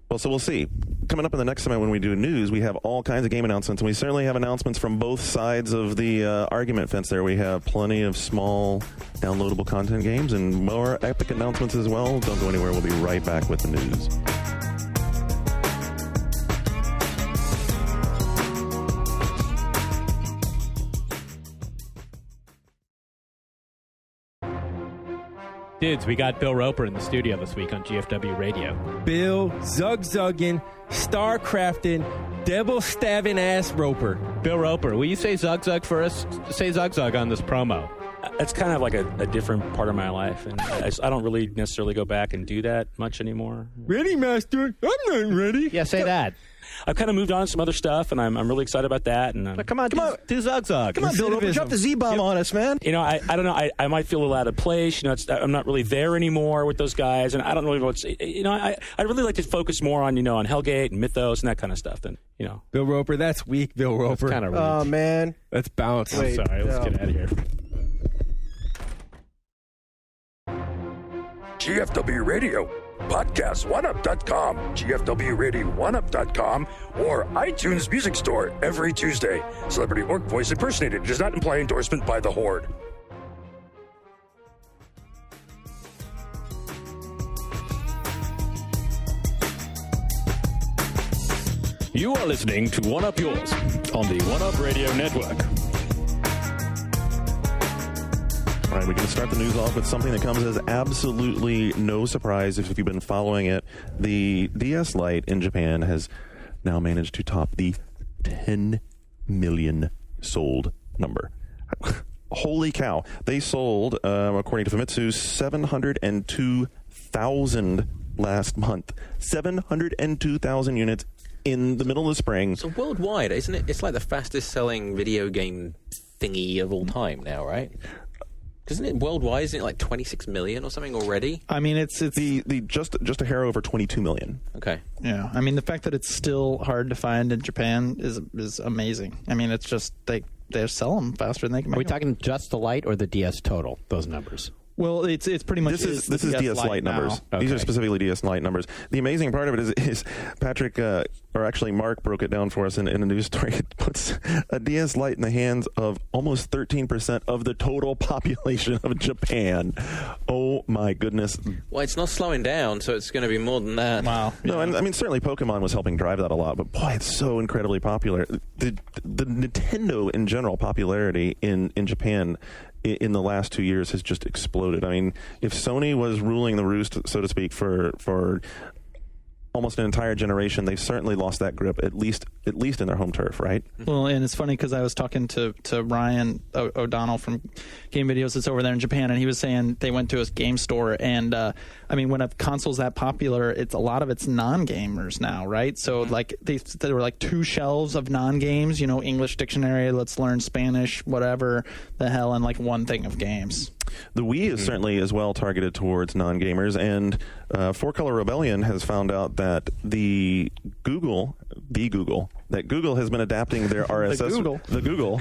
Well, so we'll see. Coming up in the next segment when we do news, we have all kinds of game announcements, and we certainly have announcements from both sides of the argument fence there. We have plenty of small, downloadable content games and more epic announcements as well. Don't go anywhere. We'll be right back with the news. Dudes, we got Bill Roper in the studio this week on GFW Radio. Bill Zug-Zuggin, star-crafting, devil-stabbing ass Roper. Bill Roper, will you say Zug-Zug for us? Say Zug-Zug on this promo. it's kind of like a different part of my life, and I don't really necessarily go back and do that much anymore. Ready, Master? I'm not ready. Yeah, say that. I've kind of moved on to some other stuff, and I'm really excited about that. And Come on, do Zug Zug. Come on, Bill Roper, drop the Z-bomb on us, man. You know, I don't know. I might feel a little out of place. You know, I'm not really there anymore with those guys, and I don't really know what's. You know, I really like to focus more on on Hellgate and Mythos and that kind of stuff. Than Bill Roper, that's weak, Bill Roper. That's kind of rude. Oh, man. Let's bounce. I'm sorry. Let's get out of here. GFW Radio, podcast1up.com, GFWradio1up.com, or iTunes Music Store every Tuesday. Celebrity orc voice impersonated does not imply endorsement by the Horde. You are listening to One Up Yours on the One Up Radio Network. All right, we're going to start the news off with something that comes as absolutely no surprise if you've been following it. The DS Lite in Japan has now managed to top the 10 million sold number. Holy cow. They sold, according to Famitsu, 702,000 last month. 702,000 units in the middle of the spring. So worldwide, isn't it? It's like the fastest selling video game thingy of all time now, right? Isn't it worldwide? Isn't it like 26 million or something already? I mean, it's the just a hair over 22 million. Okay. Yeah, I mean, the fact that it's still hard to find in Japan is amazing. I mean, it's just they sell them faster than they can make Are we them. talking just the Lite or the DS total? Those numbers. Well, it's pretty much this is DS Lite numbers. Okay. These are specifically DS Lite numbers. The amazing part of it is Patrick, or actually Mark, broke it down for us in a news story. It puts a DS Lite in the hands of almost 13% of the total population of Japan. Oh my goodness! Well, it's not slowing down, so it's going to be more than that. Wow. No, and I mean certainly Pokemon was helping drive that a lot, but boy, it's so incredibly popular. The Nintendo in general popularity in Japan in the last 2 years has just exploded. I mean, if Sony was ruling the roost, so to speak, for almost an entire generation, they've certainly lost that grip, at least in their home turf, right? Well, and it's funny because I was talking to Ryan O'Donnell from Game Videos that's over there in Japan, and he was saying they went to a game store, and I mean, when a console's that popular, a lot of it's non-gamers now, right? So like there were like 2 shelves of non-games, English dictionary, let's learn Spanish, whatever the hell, and like 1 thing of games. The Wii is certainly as well targeted towards non-gamers, and Four Color Rebellion has found out that Google has been adapting their RSS. That Google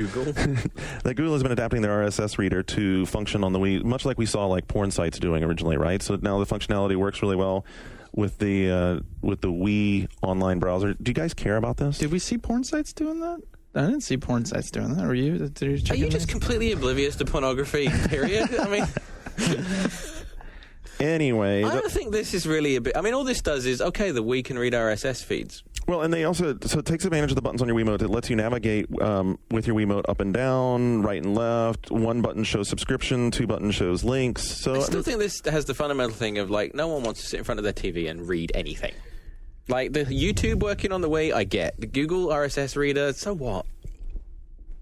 has been adapting their RSS reader to function on the Wii, much like we saw like porn sites doing originally, right? So now the functionality works really well with the Wii online browser. Do you guys care about this? Did we see porn sites doing that? I didn't see porn sites doing that. Were you? Are you just completely oblivious to pornography, period? I mean... Anyway... I don't think this is really a bit... I mean, all this does is, okay, the Wii can read RSS feeds. Well, and they also... So it takes advantage of the buttons on your Wiimote. It lets you navigate with your Wiimote up and down, right and left. 1 button shows subscription, 2 buttons shows links. So I still think this has the fundamental thing of, like, no one wants to sit in front of their TV and read anything. Like, the YouTube working on the Wii, I get. The Google RSS reader, so what?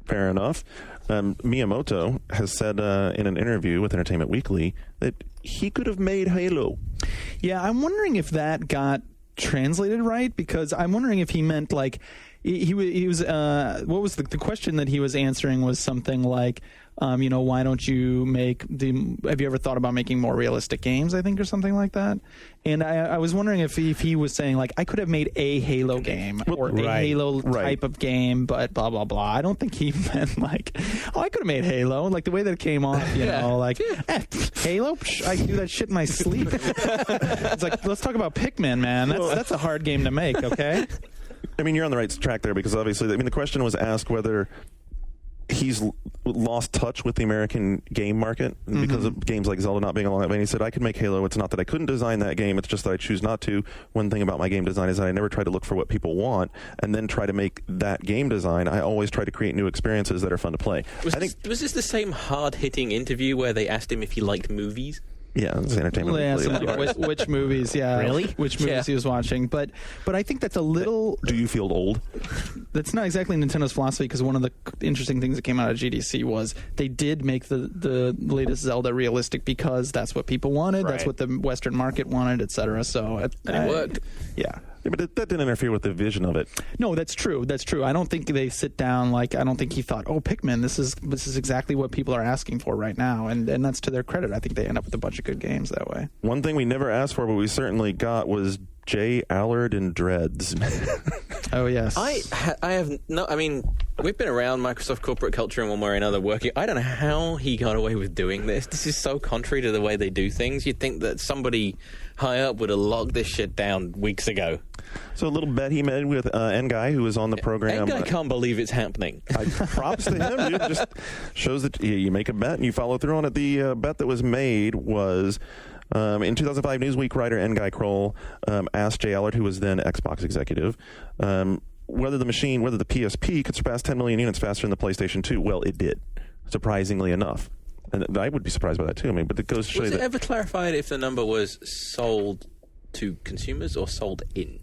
Fair enough. Miyamoto has said in an interview with Entertainment Weekly that he could have made Halo. Yeah, I'm wondering if that got translated right, because I'm wondering if he meant like he was what was the question that he was answering was something like why don't you have you ever thought about making more realistic games, I think, or something like that. And I was wondering if he was saying like I could have made a Halo game or a Halo type of game, but blah blah blah. I don't think he meant like, I could have made Halo, like the way that it came off, Halo, I can do that shit in my sleep. It's like, let's talk about Pikmin, man. That's a hard game to make, okay? I mean, you're on the right track there, because obviously, the question was asked whether he's lost touch with the American game market because of games like Zelda not being along that vein. He said, I could make Halo. It's not that I couldn't design that game. It's just that I choose not to. One thing about my game design is that I never try to look for what people want and then try to make that game design. I always try to create new experiences that are fun to play. Was this the same hard-hitting interview where they asked him if he liked movies? Yeah, it's entertainment. Well, yeah, which movies? Yeah, Really? Which movies he was watching? But I think that's a little. Do you feel old? That's not exactly Nintendo's philosophy, because one of the interesting things that came out of GDC was they did make the latest Zelda realistic because that's what people wanted. That's what the Western market wanted, etc. So it worked. Yeah. Yeah, but that didn't interfere with the vision of it. No, that's true. That's true. I don't think they sit down I don't think he thought, "Oh, Pikmin, this is exactly what people are asking for right now," and that's to their credit. I think they end up with a bunch of good games that way. One thing we never asked for, but we certainly got, was Jay Allard in dreads. Oh yes. I have no. I mean, we've been around Microsoft corporate culture in one way or another working. I don't know how he got away with doing this. This is so contrary to the way they do things. You'd think that somebody high up would have locked this shit down weeks ago. So a little bet he made with N-Guy, who was on the program. N-Guy can't believe it's happening. Props to him, dude. It just shows that you make a bet and you follow through on it. The bet that was made was... in 2005, Newsweek writer N-Guy Kroll asked Jay Allard, who was then Xbox executive, whether the PSP could surpass 10 million units faster than the PlayStation 2. Well, it did, surprisingly enough. And I would be surprised by that, too. I mean, but it goes to show you Was that... it ever clarified if the number was sold to consumers or sold in?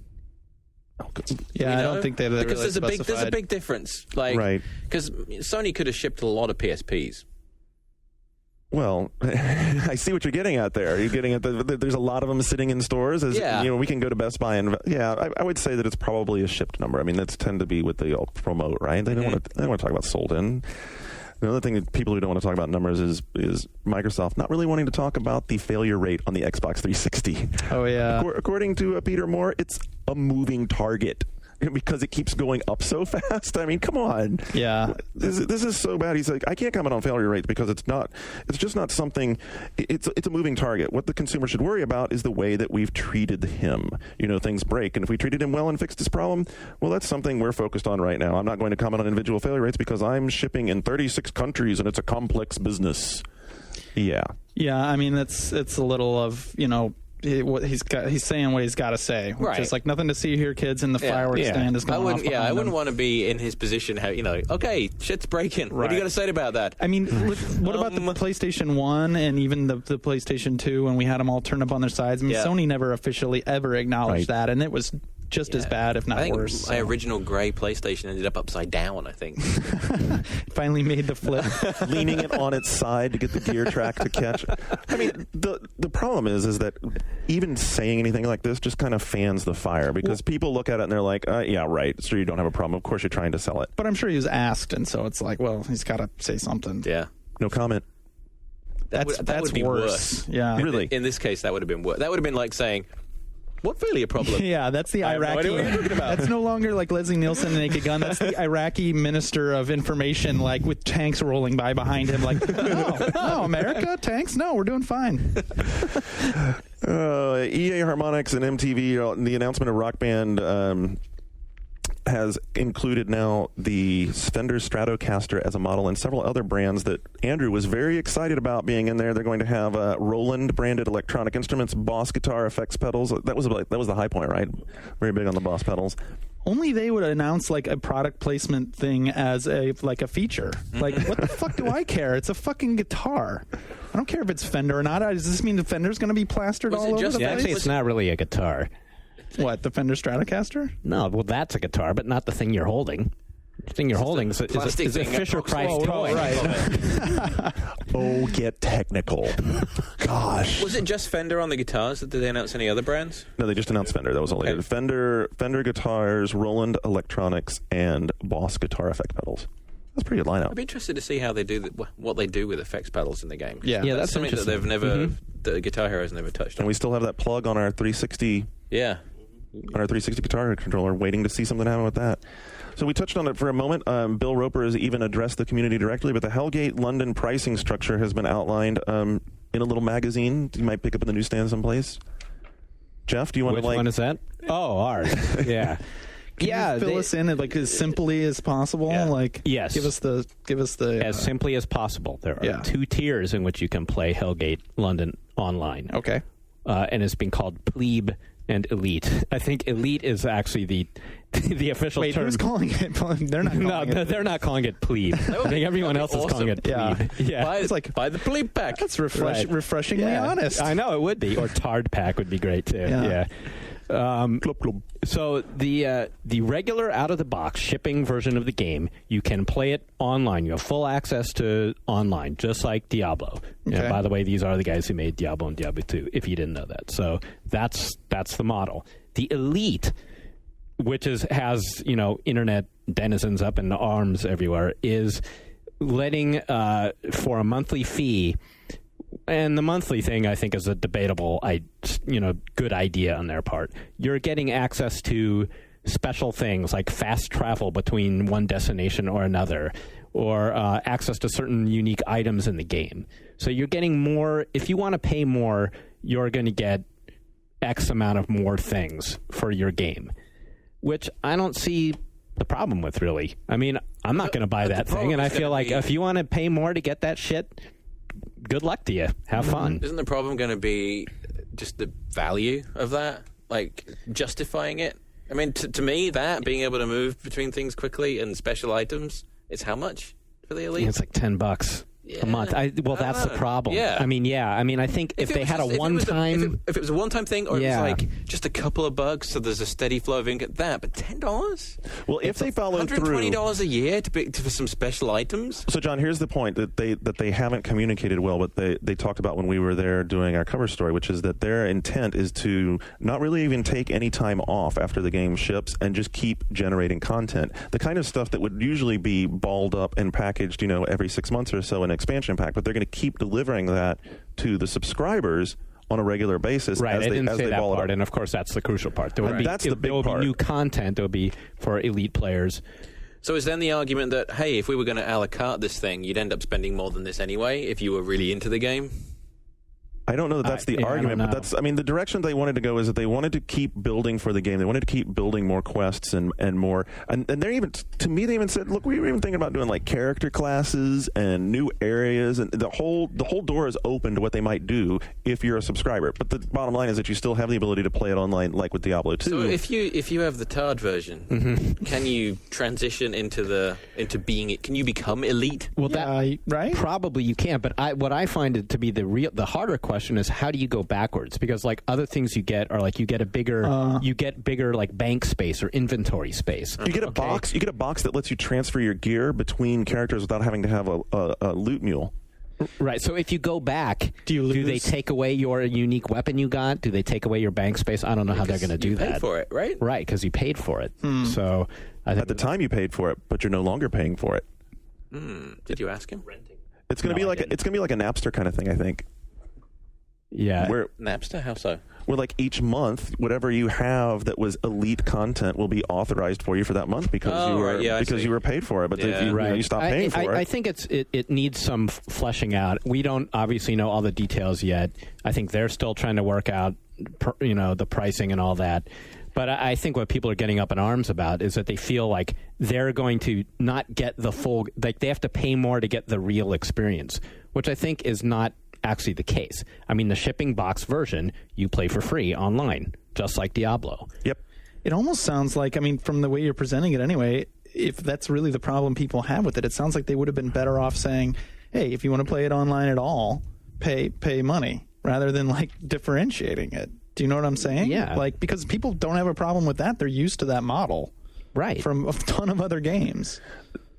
Yeah, I don't think they because really there's a big difference. Right. Because Sony could have shipped a lot of PSPs. Well, I see what you're getting at there. You're getting at there's a lot of them sitting in stores. We can go to Best Buy and I would say that it's probably a shipped number. I mean, that's tend to be what they all promote, right? They don't want to talk about sold in. Another thing that people who don't want to talk about numbers is Microsoft not really wanting to talk about the failure rate on the Xbox 360. Oh yeah. According to Peter Moore, it's a moving target. Because it keeps going up so fast. I mean, come on. Yeah. This is so bad. He's like, I can't comment on failure rates because it's just not something, it's a moving target. What the consumer should worry about is the way that we've treated him. Things break. And if we treated him well and fixed his problem, well, that's something we're focused on right now. I'm not going to comment on individual failure rates because I'm shipping in 36 countries and it's a complex business. Yeah. Yeah, I mean, it's a little of, he's saying what he's got to say, which is like, nothing to see here, kids, and the fireworks stand is going off. I wouldn't want to be in his position. Okay, shit's breaking. Right. What do you got to say about that? I mean, what about the PlayStation 1 and even the PlayStation 2 when we had them all turned up on their sides? I mean, Sony never officially ever acknowledged that, and it was just as bad, if not worse. My original gray PlayStation ended up upside down, I think. Finally made the flip. Leaning it on its side to get the gear track to catch. I mean, the problem is that even saying anything like this just kind of fans the fire because people look at it and they're like, yeah, right, so you don't have a problem. Of course you're trying to sell it. But I'm sure he was asked, and so it's like, well, he's got to say something. Yeah. No comment. That's would be worse. Yeah. Really? In this case, that would have been worse. That would have been like saying, what really a problem? Yeah, that's the Iraqi. I have no idea what you're talking about. That's no longer like Leslie Nielsen and Naked Gun. That's the Iraqi minister of information, like with tanks rolling by behind him. Like, no, America, tanks? No, we're doing fine. EA, Harmonix, and MTV. The announcement of Rock Band has included now the Fender Stratocaster as a model and several other brands that Andrew was very excited about being in there. They're going to have Roland branded electronic instruments, Boss guitar effects pedals. That was the high point, right? Very big on the Boss pedals. Only they would announce like a product placement thing as a feature. Like, what the fuck do I care? It's a fucking guitar. I don't care if it's Fender or not. Does this mean the Fender's going to be plastered all over the place? Actually, it's not really a guitar. What, the Fender Stratocaster? No, well, that's a guitar, but not the thing you're holding. The thing you're holding is a Fisher-Price toy. Right. Oh, get technical. Gosh. Was it just Fender on the guitars? Did they announce any other brands? No, they just announced Fender. That was only it. Fender guitars, Roland Electronics, and Boss guitar effect pedals. That's a pretty good lineup. I'd be interested to see how they do what they do with effects pedals in the game. Yeah, that's something that they've never, the Guitar Hero's never touched on. And we still have that plug on our 360. Yeah. On our 360 guitar controller, waiting to see something happen with that. So we touched on it for a moment. Bill Roper has even addressed the community directly, but the Hellgate London pricing structure has been outlined in a little magazine you might pick up in the newsstand someplace. Jeff, do you want Which to one is that? Oh, ours. Yeah. Can you fill us in like as simply as possible? Yeah. Like, yes. Give us the as simply as possible. There are 2 tiers in which you can play Hellgate London online. Okay. And it's been called Plebe and Elite. I think Elite is actually the official term. Wait, who's calling it? They're not calling it. They're not calling it plebe. I think everyone else is calling it plebe. Yeah. It's like, buy the plebe pack. That's refreshingly honest. I know, it would be. Or Tard Pack would be great, too. Yeah. So the regular out-of-the-box shipping version of the game, you can play it online. You have full access to online, just like Diablo. Okay. By the way, these are the guys who made Diablo and Diablo 2, if you didn't know that. So that's the model. The Elite, which has internet denizens up in arms everywhere, is letting for a monthly fee. And the monthly thing, I think, is a debatable, good idea on their part. You're getting access to special things like fast travel between one destination or another, or access to certain unique items in the game. So you're getting more. If you want to pay more, you're going to get X amount of more things for your game, which I don't see the problem with, really. I mean, I'm not going to buy that thing, and I feel like if you want to pay more to get that shit, good luck to you. Have fun. Isn't the problem going to be just the value of that? Like, justifying it? I mean, to me, that, being able to move between things quickly and special items, it's how much for the Elite? It's like $10 a month. That's the problem. Yeah. I mean, I think if they had a one-time... If it was a one-time thing, or it was like just a couple of bucks, so there's a steady flow of income, but $10? Well, if they follow through... $120 a year for some special items? So, John, here's the point that they haven't communicated well, but they talked about when we were there doing our cover story, which is that their intent is to not really even take any time off after the game ships and just keep generating content. The kind of stuff that would usually be balled up and packaged, every 6 months or so in expansion pack, but they're going to keep delivering that to the subscribers on a regular basis. Right, I didn't say that part, up. And of course that's the crucial part. There would That's the big part. There will be new content. There will be for Elite players. So is then the argument that, hey, if we were going to a la carte this thing, you'd end up spending more than this anyway if you were really into the game? I don't know that that's the argument, but the direction they wanted to go is that they wanted to keep building for the game. They wanted to keep building more quests and more. And they're even, to me, they even said, look, we were even thinking about doing like character classes and new areas, and the whole door is open to what they might do if you're a subscriber. But the bottom line is that you still have the ability to play it online, like with Diablo 2. So if you have the Tard version, can you transition into being it? Can you become Elite? Well, right? Probably you can. But what I find it to be the harder question is, how do you go backwards? Because like other things you get are like you get bigger like bank space or inventory space. You get a box. You get a box that lets you transfer your gear between characters without having to have a loot mule. Right. So if you go back, do they take away your unique weapon you got? Do they take away your bank space? I don't know how they're going to do that. You paid for it, right? Right, because you paid for it. So I think at the time you paid for it, but you're no longer paying for it. Did you ask him? It's going to be like it's going to be like a Napster kind of thing, I think. Yeah. Where Napster? How so? Where like each month, whatever you have that was Elite content will be authorized for you for that month because you were paid for it. But if you stop paying for it, I think it needs some fleshing out. We don't obviously know all the details yet. I think they're still trying to work out, the pricing and all that. But I think what people are getting up in arms about is that they feel like they're going to not get the full, like they have to pay more to get the real experience, which I think is not actually the case. I mean, the shipping box version, you play for free online, just like Diablo. Yep. It almost sounds like, from the way you're presenting it anyway, if that's really the problem people have with it, it sounds like they would have been better off saying, hey, if you want to play it online at all, pay money, rather than like differentiating it. Do you know what I'm saying? Yeah. Like, because people don't have a problem with that. They're used to that model. Right. From a ton of other games.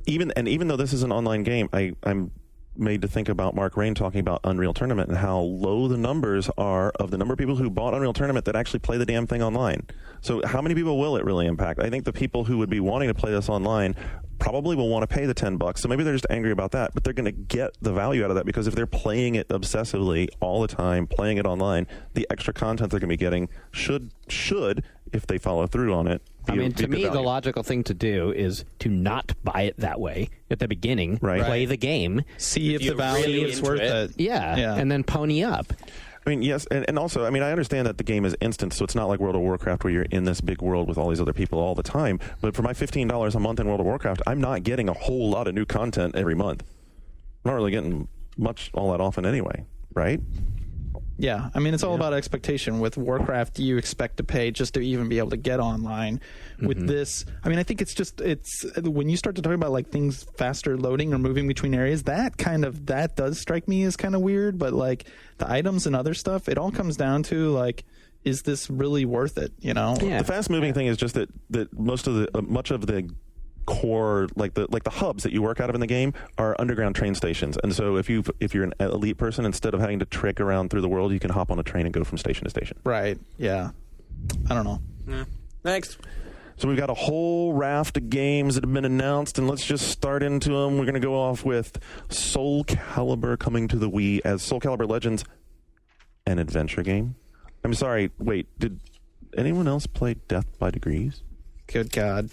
Even though this is an online game, I'm made to think about Mark Rain talking about Unreal Tournament and how low the numbers are of the number of people who bought Unreal Tournament that actually play the damn thing online. So how many people will it really impact? I think the people who would be wanting to play this online probably will want to pay the $10. So maybe they're just angry about that, but they're going to get the value out of that because if they're playing it obsessively all the time, playing it online, the extra content they're going to be getting should, if they follow through on it, to me, the logical thing to do is to not buy it that way at the beginning. Right. Play the game. See if the value is worth it. Yeah. And then pony up. I mean, yes, and also, I understand that the game is instant, so it's not like World of Warcraft where you're in this big world with all these other people all the time. But for my $15 a month in World of Warcraft, I'm not getting a whole lot of new content every month. I'm not really getting much all that often anyway, right? Yeah, I mean, it's all about expectation. With Warcraft, you expect to pay just to even be able to get online. With this, I mean, I think it's when you start to talk about like things faster loading or moving between areas, that does strike me as kind of weird. But like the items and other stuff, it all comes down to like, is this really worth it? You know, the fast moving thing is just that much of the core, like the hubs that you work out of in the game, are underground train stations. And so if you're an elite person, instead of having to trek around through the world, you can hop on a train and go from station to station. Right. Yeah. I don't know. Yeah. Next. So we've got a whole raft of games that have been announced, and let's just start into them. We're going to go off with Soul Calibur coming to the Wii as Soul Calibur Legends, an adventure game. I'm sorry, wait, did anyone else play Death by Degrees? Good God.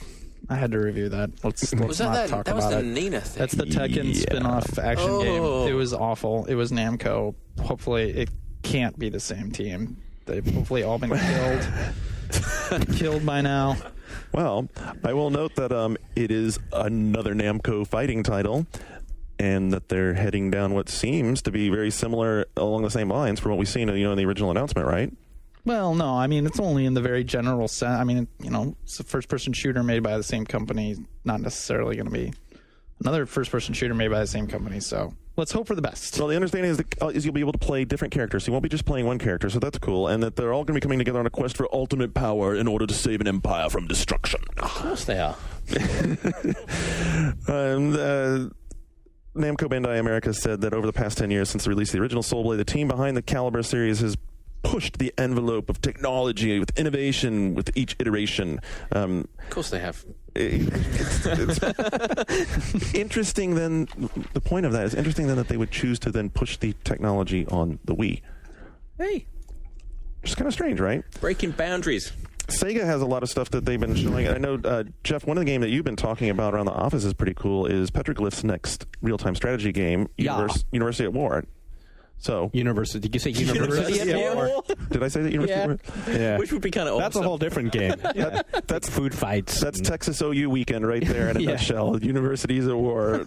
I had to review that. Let's not talk about it. That was the Nina thing. That's the Tekken spin-off action game. It was awful. It was Namco. Hopefully it can't be the same team. They've hopefully all been killed by now. Well, I will note that it is another Namco fighting title, and that they're heading down what seems to be very similar along the same lines from what we've seen, in the original announcement, right? Well, no, I mean, it's only in the very general sense. I mean, it's a first-person shooter made by the same company, not necessarily going to be another first-person shooter made by the same company, so let's hope for the best. Well, the understanding is you'll be able to play different characters. You won't be just playing one character, so that's cool, and that they're all going to be coming together on a quest for ultimate power in order to save an empire from destruction. Of course they are. Namco Bandai America said that over the past 10 years since the release of the original Soul Blade, the team behind the Calibur series has pushed the envelope of technology with innovation with each iteration. Of course they have. It's interesting then, the point of that is interesting then that they would choose to then push the technology on the Wii. Hey. Which is kind of strange, right? Breaking boundaries. Sega has a lot of stuff that they've been showing. I know, Jeff, one of the games that you've been talking about around the office is pretty cool, is Petroglyph's next real-time strategy game, University at War. So University. Did you say University at War? Did I say that? University at War? Yeah. Which would be kind of awesome. That's a whole different game. That's food fights. That's Texas OU weekend right there in a nutshell. Universities at War.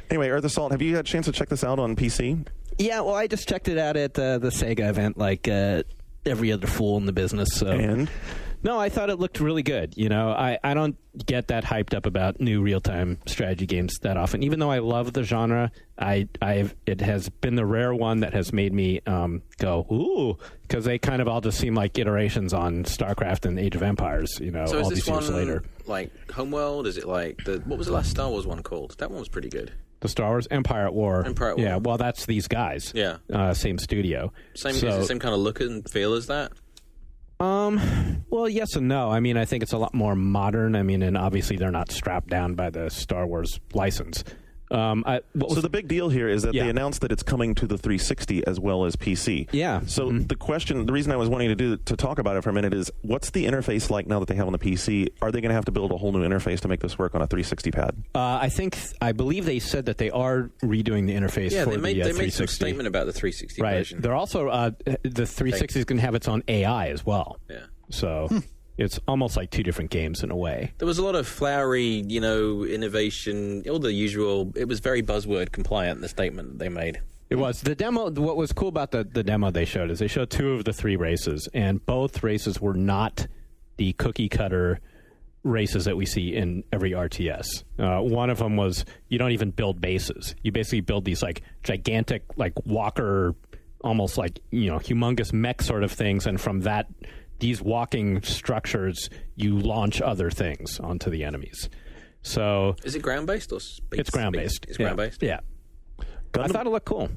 Anyway, Earth Assault, have you had a chance to check this out on PC? Yeah, well, I just checked it out at the Sega event like every other fool in the business. So. And? No, I thought it looked really good. I don't get that hyped up about new real-time strategy games that often. Even though I love the genre, it has been the rare one that has made me go, ooh, because they kind of all just seem like iterations on StarCraft and Age of Empires, so all is these this years one later. Like Homeworld? Is it like what was the last Star Wars one called? That one was pretty good. The Star Wars Empire at War. Yeah, well, that's these guys. Yeah. Same studio. Same kind of look and feel as that? Well, yes and no. I mean, I think it's a lot more modern. I mean, and obviously they're not strapped down by the Star Wars license. So the big deal here is that they announced that it's coming to the 360 as well as PC. Yeah. So the reason I was wanting to talk about it for a minute is, what's the interface like now that they have on the PC? Are they going to have to build a whole new interface to make this work on a 360 pad? I believe they said that they are redoing the interface for the 360. They made some statement about the 360 version. They're also the 360 is going to have its own AI as well. Yeah. So. It's almost like two different games in a way. There was a lot of flowery, innovation, all the usual. It was very buzzword compliant, the statement they made. It was. The demo, what was cool about the demo they showed is they showed two of the three races, and both races were not the cookie-cutter races that we see in every RTS. One of them was, you don't even build bases. You basically build these, like, gigantic, like, walker, almost like, humongous mech sort of things, and from that... these walking structures, you launch other things onto the enemies. So is it ground-based or space? It's ground-based. It's ground-based? Yeah. I thought it looked cool.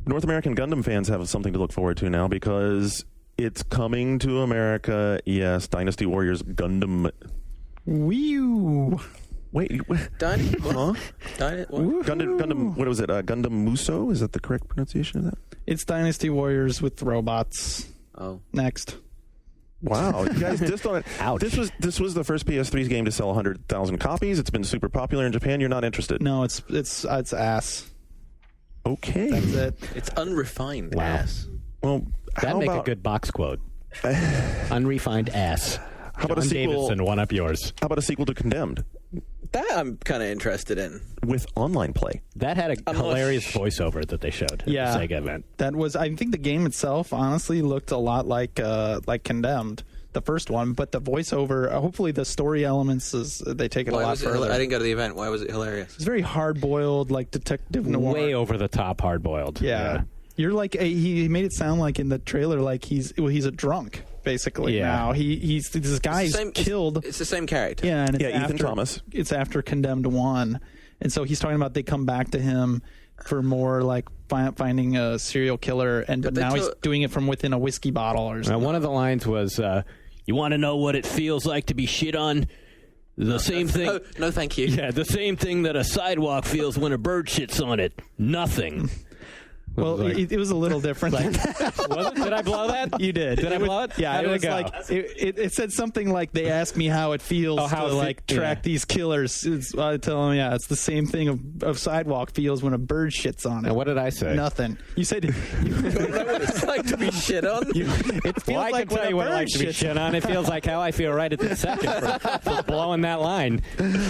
North American Gundam fans have something to look forward to now, because it's coming to America. Yes, Dynasty Warriors Gundam. Wee-oo. Wait, Gundam, what was it? Gundam Muso? Is that the correct pronunciation of that? It's Dynasty Warriors with robots. Oh. Next. Wow, you guys dissed on it. Ouch. This was the first PS3 game to sell 100,000 copies. It's been super popular in Japan. You're not interested? No, it's ass. Okay. That's it. It's unrefined ass. Well, that'd make a good box quote. Unrefined ass. How about a sequel? Davidson, one up yours. How about a sequel to Condemned? That I'm kind of interested in. With online play. That had a hilarious voiceover that they showed at the Sega event. That was, I think the game itself honestly looked a lot like Condemned, the first one, but the voiceover, hopefully the story elements, they take it a lot further. I didn't go to the event. Why was it hilarious? It's very hard-boiled, like detective noir. Way over the top hard-boiled. Yeah. You're like, he made it sound like in the trailer like he's a drunk. Basically, now he's this guy's killed. It's the same character. Yeah, and Ethan Thomas. It's after Condemned 1, and so he's talking about they come back to him for more like finding a serial killer, but now he's doing it from within a whiskey bottle or something. One of the lines was, "You want to know what it feels like to be shit on? The same thing." No, thank you. Yeah, the same thing that a sidewalk feels when a bird shits on it. Nothing. Well, it was a little different. Was it? Did I blow that? You did. Did I blow it? Yeah, it was like it said something like they asked me how it feels to track these killers. I tell them, it's the same thing of sidewalk feels when a bird shits on it. And what did I say? Nothing. You said you don't know what it's like to be shit on. It feels I like can tell you what it's like to be shit on. It feels like how I feel right at this second for blowing that line.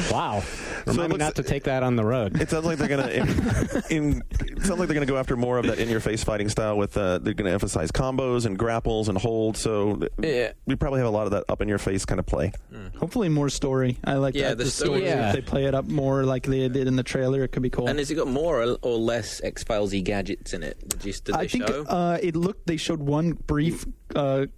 Wow. Remind me not to take that on the road. It sounds like they're gonna go after more of that in-your-face fighting style. With they're gonna emphasize combos and grapples and holds. So we probably have a lot of that up-in-your-face kind of play. Hopefully more story. I like that. The story. If they play it up more like they did in the trailer, it could be cool. And has it got more or less X-Files-y gadgets in it? I think it looked. They showed one brief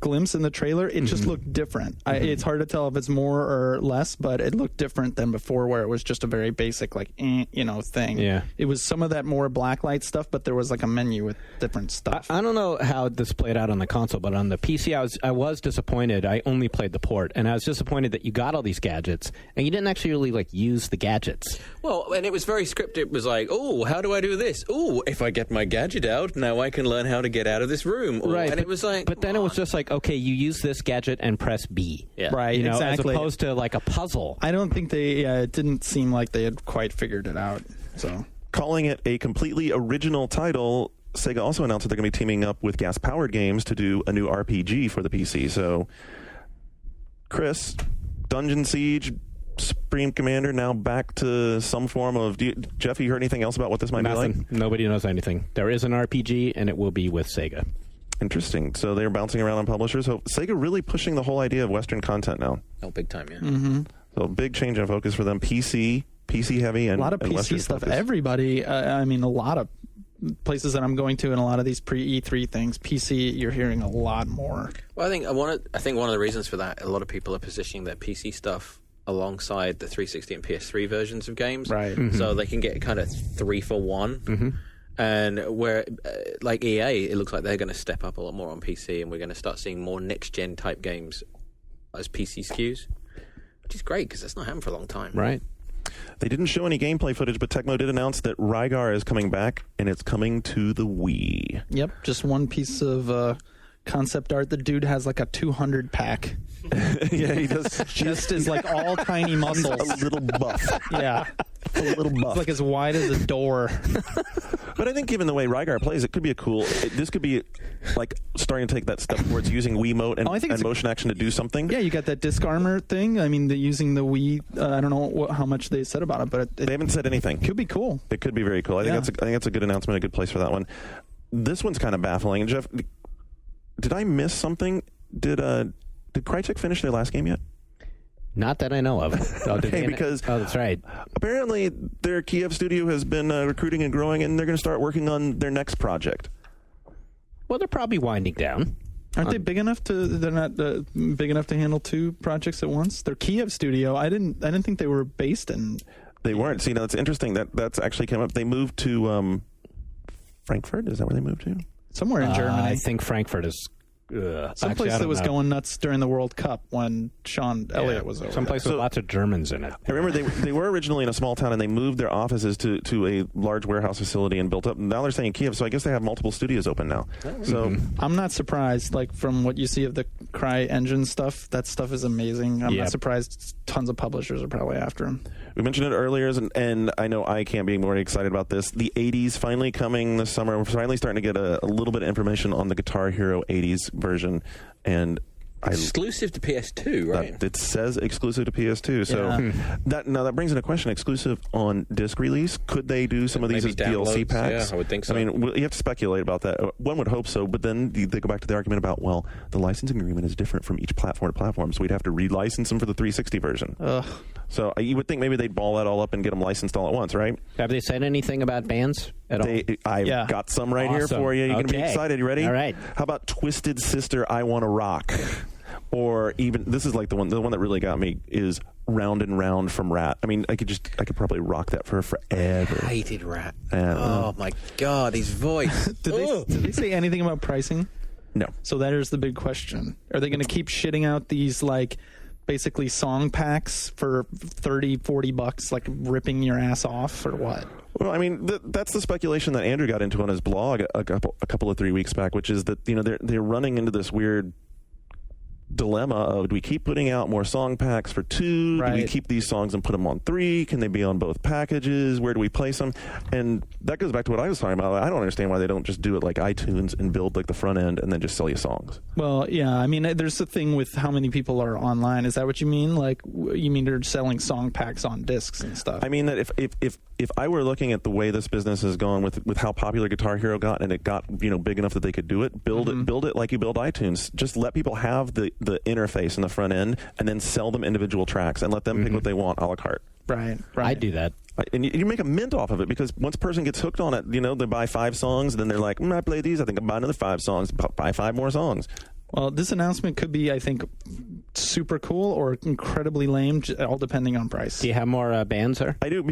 glimpse in the trailer. It just looked different. It's hard to tell if it's more or less, but it looked different than before, where it was just a very basic thing. Yeah, it was some of that more blacklight stuff, but there was like a menu with different stuff. I don't know how this played out on the console, but on the PC, I was disappointed. I only played the port, and I was disappointed that you got all these gadgets and you didn't actually really use the gadgets. Well, and it was very scripted. It was like, oh, how do I do this? Oh, if I get my gadget out, now I can learn how to get out of this room. Right, and it was like, but then it was just like, okay, you use this gadget and press B. Yeah. Right, exactly. As opposed to like a puzzle. I don't think it didn't seem like they had quite figured it out. So, calling it a completely original title, Sega also announced that they're going to be teaming up with Gas Powered Games to do a new RPG for the PC. So, Chris, Dungeon Siege, Supreme Commander, now back to some form of... Jeff, you heard anything else about what this might be like? Nobody knows anything. There is an RPG, and it will be with Sega. Interesting. So they're bouncing around on publishers. So Sega really pushing the whole idea of Western content now. Oh, big time, yeah. Mm-hmm. So big change in focus for them. PC heavy, and a lot of PC Western stuff. focus. Everybody, a lot of places that I'm going to and a lot of these pre-E3 things, PC, you're hearing a lot more. Well, I think one of the reasons for that, a lot of people are positioning their PC stuff alongside the 360 and PS3 versions of games, right? So they can get kind of 3 for 1. And where, like EA, it looks like they're going to step up a lot more on PC, and we're going to start seeing more next-gen type games as PC SKUs, which is great because that's not happened for a long time. Right. They didn't show any gameplay footage, but Tecmo did announce that Rygar is coming back, and it's coming to the Wii. Yep, just one piece of concept art. The dude has like a 200 pack. Yeah, he does. Just is like all tiny muscles. A little buff. Yeah. A little buff. It's like as wide as a door. But I think given the way Rygar plays, it could be this could be like starting to take that step towards using Wiimote and motion action to do something. Yeah, you got that disc armor thing. I mean, using the Wii, I don't know how much they said about it, but they haven't said anything. Could be cool. It could be very cool. I think that's a good announcement, a good place for that one. This one's kind of baffling. Jeff, did I miss something? Did Crytek finish their last game yet? Not that I know of. Because that's right. Apparently, their Kiev studio has been recruiting and growing, and they're going to start working on their next project. Well, they're probably winding down. Aren't they big enough to? They're not big enough to handle 2 projects at once. Their Kiev studio. I didn't think they were based in. They weren't. See, now it's interesting that's actually come up. They moved to Frankfurt. Is that where they moved to? Somewhere in Germany. I think Frankfurt is. Someplace that was going nuts during the World Cup when Sean Elliott was over. Someplace with lots of Germans in it. I remember they were originally in a small town, and they moved their offices to a large warehouse facility and built up. Now they're staying in Kiev, so I guess they have multiple studios open now. So I'm not surprised. Like from what you see of the CryEngine stuff, that stuff is amazing. I'm not surprised. Tons of publishers are probably after him. We mentioned it earlier, and I know I can't be more excited about this. The 80s finally coming this summer. We're finally starting to get a little bit of information on the Guitar Hero 80s version, and Exclusive to PS2, right? It says exclusive to PS2. So that brings into question exclusive on disc release. Could they do some of these as DLC packs? Yeah, I would think so. I mean, you have to speculate about that. One would hope so, but then they go back to the argument about, well, the licensing agreement is different from each platform to platform, so we'd have to relicense them for the 360 version. So you would think maybe they'd ball that all up and get them licensed all at once, right? Have they said anything about bans at all? I've got some right here for you. You're going to be excited. You ready? All right. How about Twisted Sister, I Want to Rock? Or even, this is like the one that really got me, is Round and Round from Rat. I mean, I could probably rock that for forever. I hated Rat. Oh my God, his voice. Did they say anything about pricing? No. So that is the big question. Are they going to keep shitting out these like basically song packs for $30-$40, like ripping your ass off, or what? Well, I mean, that's the speculation that Andrew got into on his blog a couple of 3 weeks back, which is that they're running into this weird dilemma of, do we keep putting out more song packs for 2? Right. Do we keep these songs and put them on 3? Can they be on both packages? Where do we place them? And that goes back to what I was talking about. I don't understand why they don't just do it like iTunes and build like the front end and then just sell you songs. Well, yeah, I mean, there's a thing with how many people are online. Is that what you mean? Like, you mean they're selling song packs on discs and stuff? I mean that if I were looking at the way this business has gone with how popular Guitar Hero got, and it got big enough that they could do it, build it like you build iTunes. Just let people have the interface in the front end, and then sell them individual tracks and let them pick what they want a la carte. Right. I do that. And you make a mint off of it, because once a person gets hooked on it, they buy 5 songs, and then they're like, I play these, I think I'll buy another 5 songs, buy 5 more songs. Well, this announcement could be, I think, super cool or incredibly lame, all depending on price. Do you have more bands, sir? I do,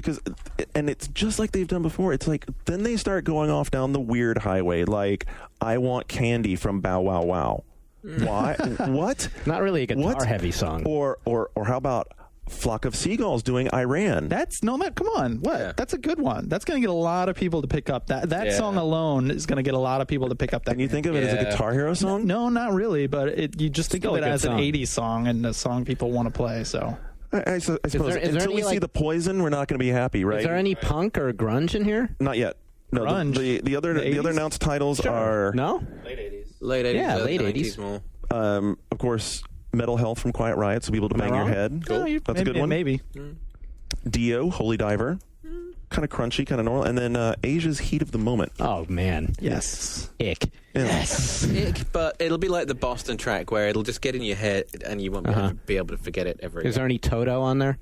and it's just like they've done before. It's like, then they start going off down the weird highway, like, I Want Candy from Bow Wow Wow. Why? What? Not really a guitar-heavy song. Or how about Flock of Seagulls doing Iran? Come on. What? Yeah. That's a good one. That's going to get a lot of people to pick up. That song alone is going to get a a lot of people to pick up that. And you think of it as a Guitar Hero song? No, not really, but you just think of it as an 80s song and a song people want to play, so. I suppose until we see the Poison, we're not going to be happy, right? Is there any punk or grunge in here? Not yet. No, the other announced titles are late 80s. Late 80s. Yeah, late 80s. More. Of course, Mental Health from Quiet Riot, so be able to bang your head. Cool. That's a good one. Maybe. Dio, Holy Diver. Kind of crunchy, kind of normal. And then Asia's Heat of the Moment. Oh, man. Yes. Ick. Yes. Ick, but it'll be like the Boston track where it'll just get in your head and you won't be able to forget it ever again. Is there any Toto on there?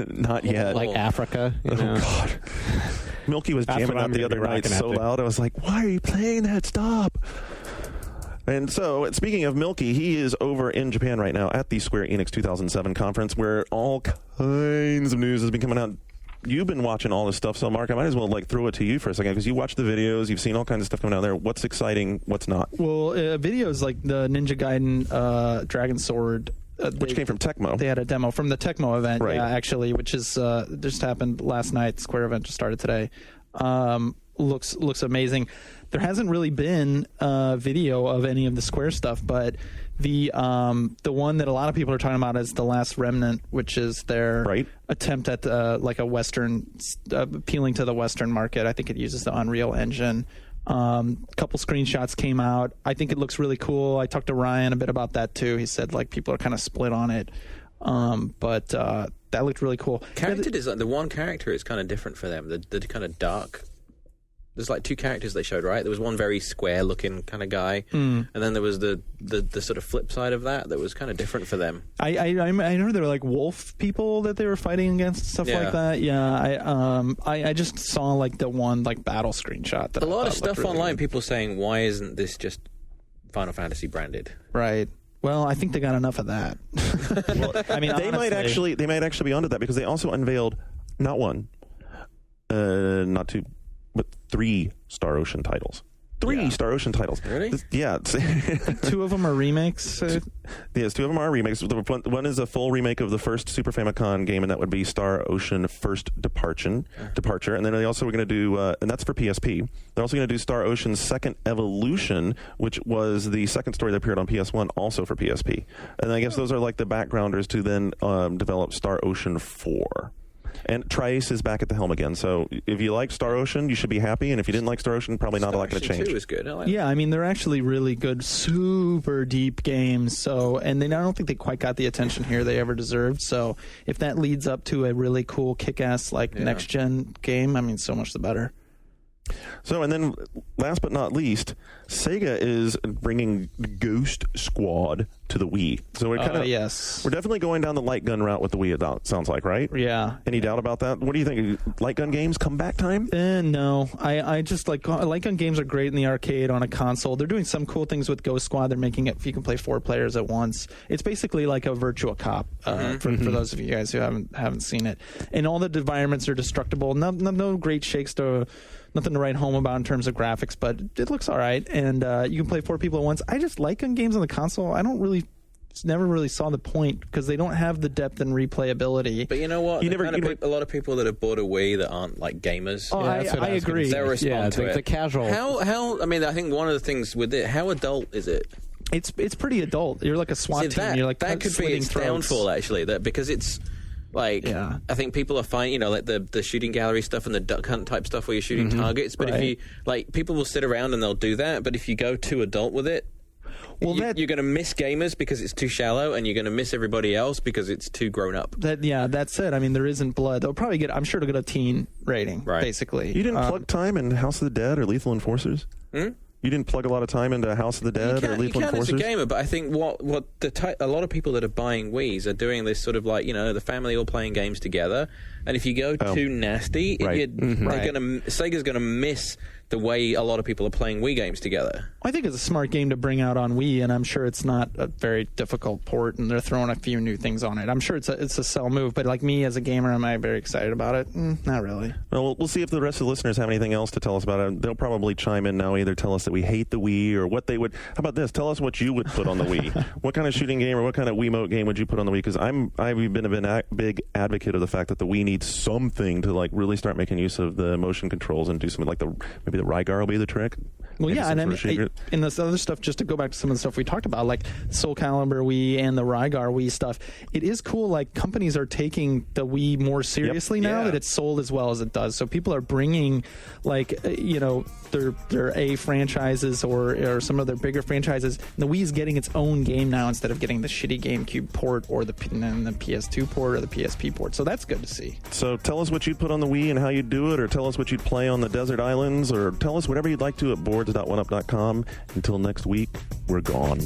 Not yet. Like Africa? Oh, God. Milky was jamming out the other night so loud. I was like, why are you playing that? Stop. And so, speaking of Milky, he is over in Japan right now at the Square Enix 2007 conference, where all kinds of news has been coming out. You've been watching all this stuff, so Mark, I might as well throw it to you for a second, because you watch the videos, you've seen all kinds of stuff coming out there. What's exciting? What's not? Well, videos like the Ninja Gaiden Dragon Sword, which came from Tecmo. They had a demo from the Tecmo event, right. Actually, which is just happened last night. Square event just started today. Looks amazing. There hasn't really been a video of any of the Square stuff, but the one that a lot of people are talking about is The Last Remnant, which is their attempt at like a Western, appealing to the Western market. I think it uses the Unreal Engine. A couple screenshots came out. I think it looks really cool. I talked to Ryan a bit about that too. He said like people are kind of split on it, but that looked really cool. Character design. The one character is kind of different for them. The kind of dark. There's like 2 characters they showed, right? There was one very square-looking kind of guy, and then there was the sort of flip side of that was kind of different for them. I heard there were like wolf people that they were fighting against, stuff like that. Yeah, I just saw like the one like battle screenshot. That a lot of stuff really online. good. People saying, "Why isn't this just Final Fantasy branded?" Right. Well, I think they got enough of that. Well, I mean, they might actually be onto that, because they also unveiled not one, not 2. But 3 Star Ocean titles. 3 Star Ocean titles. Really? Yeah. 2 of them are remakes. Yes, 2 of them are remakes. One is a full remake of the first Super Famicom game, and that would be Star Ocean First Departure. And then they also were going to do, and that's for PSP. They're also going to do Star Ocean's Second Evolution, which was the second story that appeared on PS1, also for PSP. And I guess those are like the backgrounders to then develop Star Ocean 4. And Tri-Ace is back at the helm again. So if you like Star Ocean, you should be happy. And if you didn't like Star Ocean, probably not a lot going to change. Star Ocean 2 is good. I like I mean, they're actually really good, super deep games. So, and I don't think they quite got the attention here they ever deserved. So if that leads up to a really cool, kick-ass, next-gen game, I mean, so much the better. So, and then last but not least, Sega is bringing Ghost Squad to the Wii. So we're we're definitely going down the light gun route with the Wii. It sounds like, right? Yeah. Any doubt about that? What do you think? Light gun games come back time? No, I just light gun games are great in the arcade on a console. They're doing some cool things with Ghost Squad. They're making it you can play 4 players at once. It's basically like a Virtua Cop for those of you guys who haven't seen it. And all the environments are destructible. No great shakes to. Nothing to write home about in terms of graphics, but it looks all right. And you can play 4 people at once. I just like gun games on the console. I never really saw the point because they don't have the depth and replayability. But you know what? A lot of people that have bought a Wii that aren't like gamers. Oh, I agree. They'll respond to it. The casual. How? I mean, I think one of the things with it, how adult is it? It's pretty adult. You're like a SWAT team. You're like that could be its downfall actually. Because it's. I think people are fine, like the shooting gallery stuff and the duck hunt type stuff where you're shooting targets. But if you, people will sit around and they'll do that. But if you go too adult with it, you're going to miss gamers because it's too shallow, and you're going to miss everybody else because it's too grown up. That's it. I mean, there isn't blood. They'll probably I'm sure it'll get a teen rating, basically. You didn't plug time in House of the Dead or Lethal Enforcers? You didn't plug a lot of time into House of the Dead or Lethal Enforcers? You can as a gamer, but I think a lot of people that are buying Wiis are doing this sort of the family all playing games together. And if you go too nasty, Sega's going to miss the way a lot of people are playing Wii games together. I think it's a smart game to bring out on Wii, and I'm sure it's not a very difficult port, and they're throwing a few new things on it. I'm sure it's a sell move, but like me as a gamer, am I very excited about it? Not really. Well, we'll see if the rest of the listeners have anything else to tell us about it. They'll probably chime in now, either tell us that we hate the Wii or what they would. How about this? Tell us what you would put on the Wii. What kind of shooting game or what kind of Wiimote game would you put on the Wii? Because I've been a big advocate of the fact that the Wii needs something to really start making use of the motion controls and do something like maybe the Rygar will be the trick. Well, yeah, and in this other stuff, just to go back to some of the stuff we talked about, like Soul Calibur Wii and the Rygar Wii stuff, it is cool. Like, companies are taking the Wii more seriously now that it's sold as well as it does. So people are bringing, their A franchises or some of their bigger franchises. And the Wii is getting its own game now instead of getting the shitty GameCube port or the PS2 port or the PSP port. So that's good to see. So tell us what you'd put on the Wii and how you'd do it, or tell us what you'd play on the desert islands, or tell us whatever you'd like to at boards.oneup.com. Until next week, we're gone.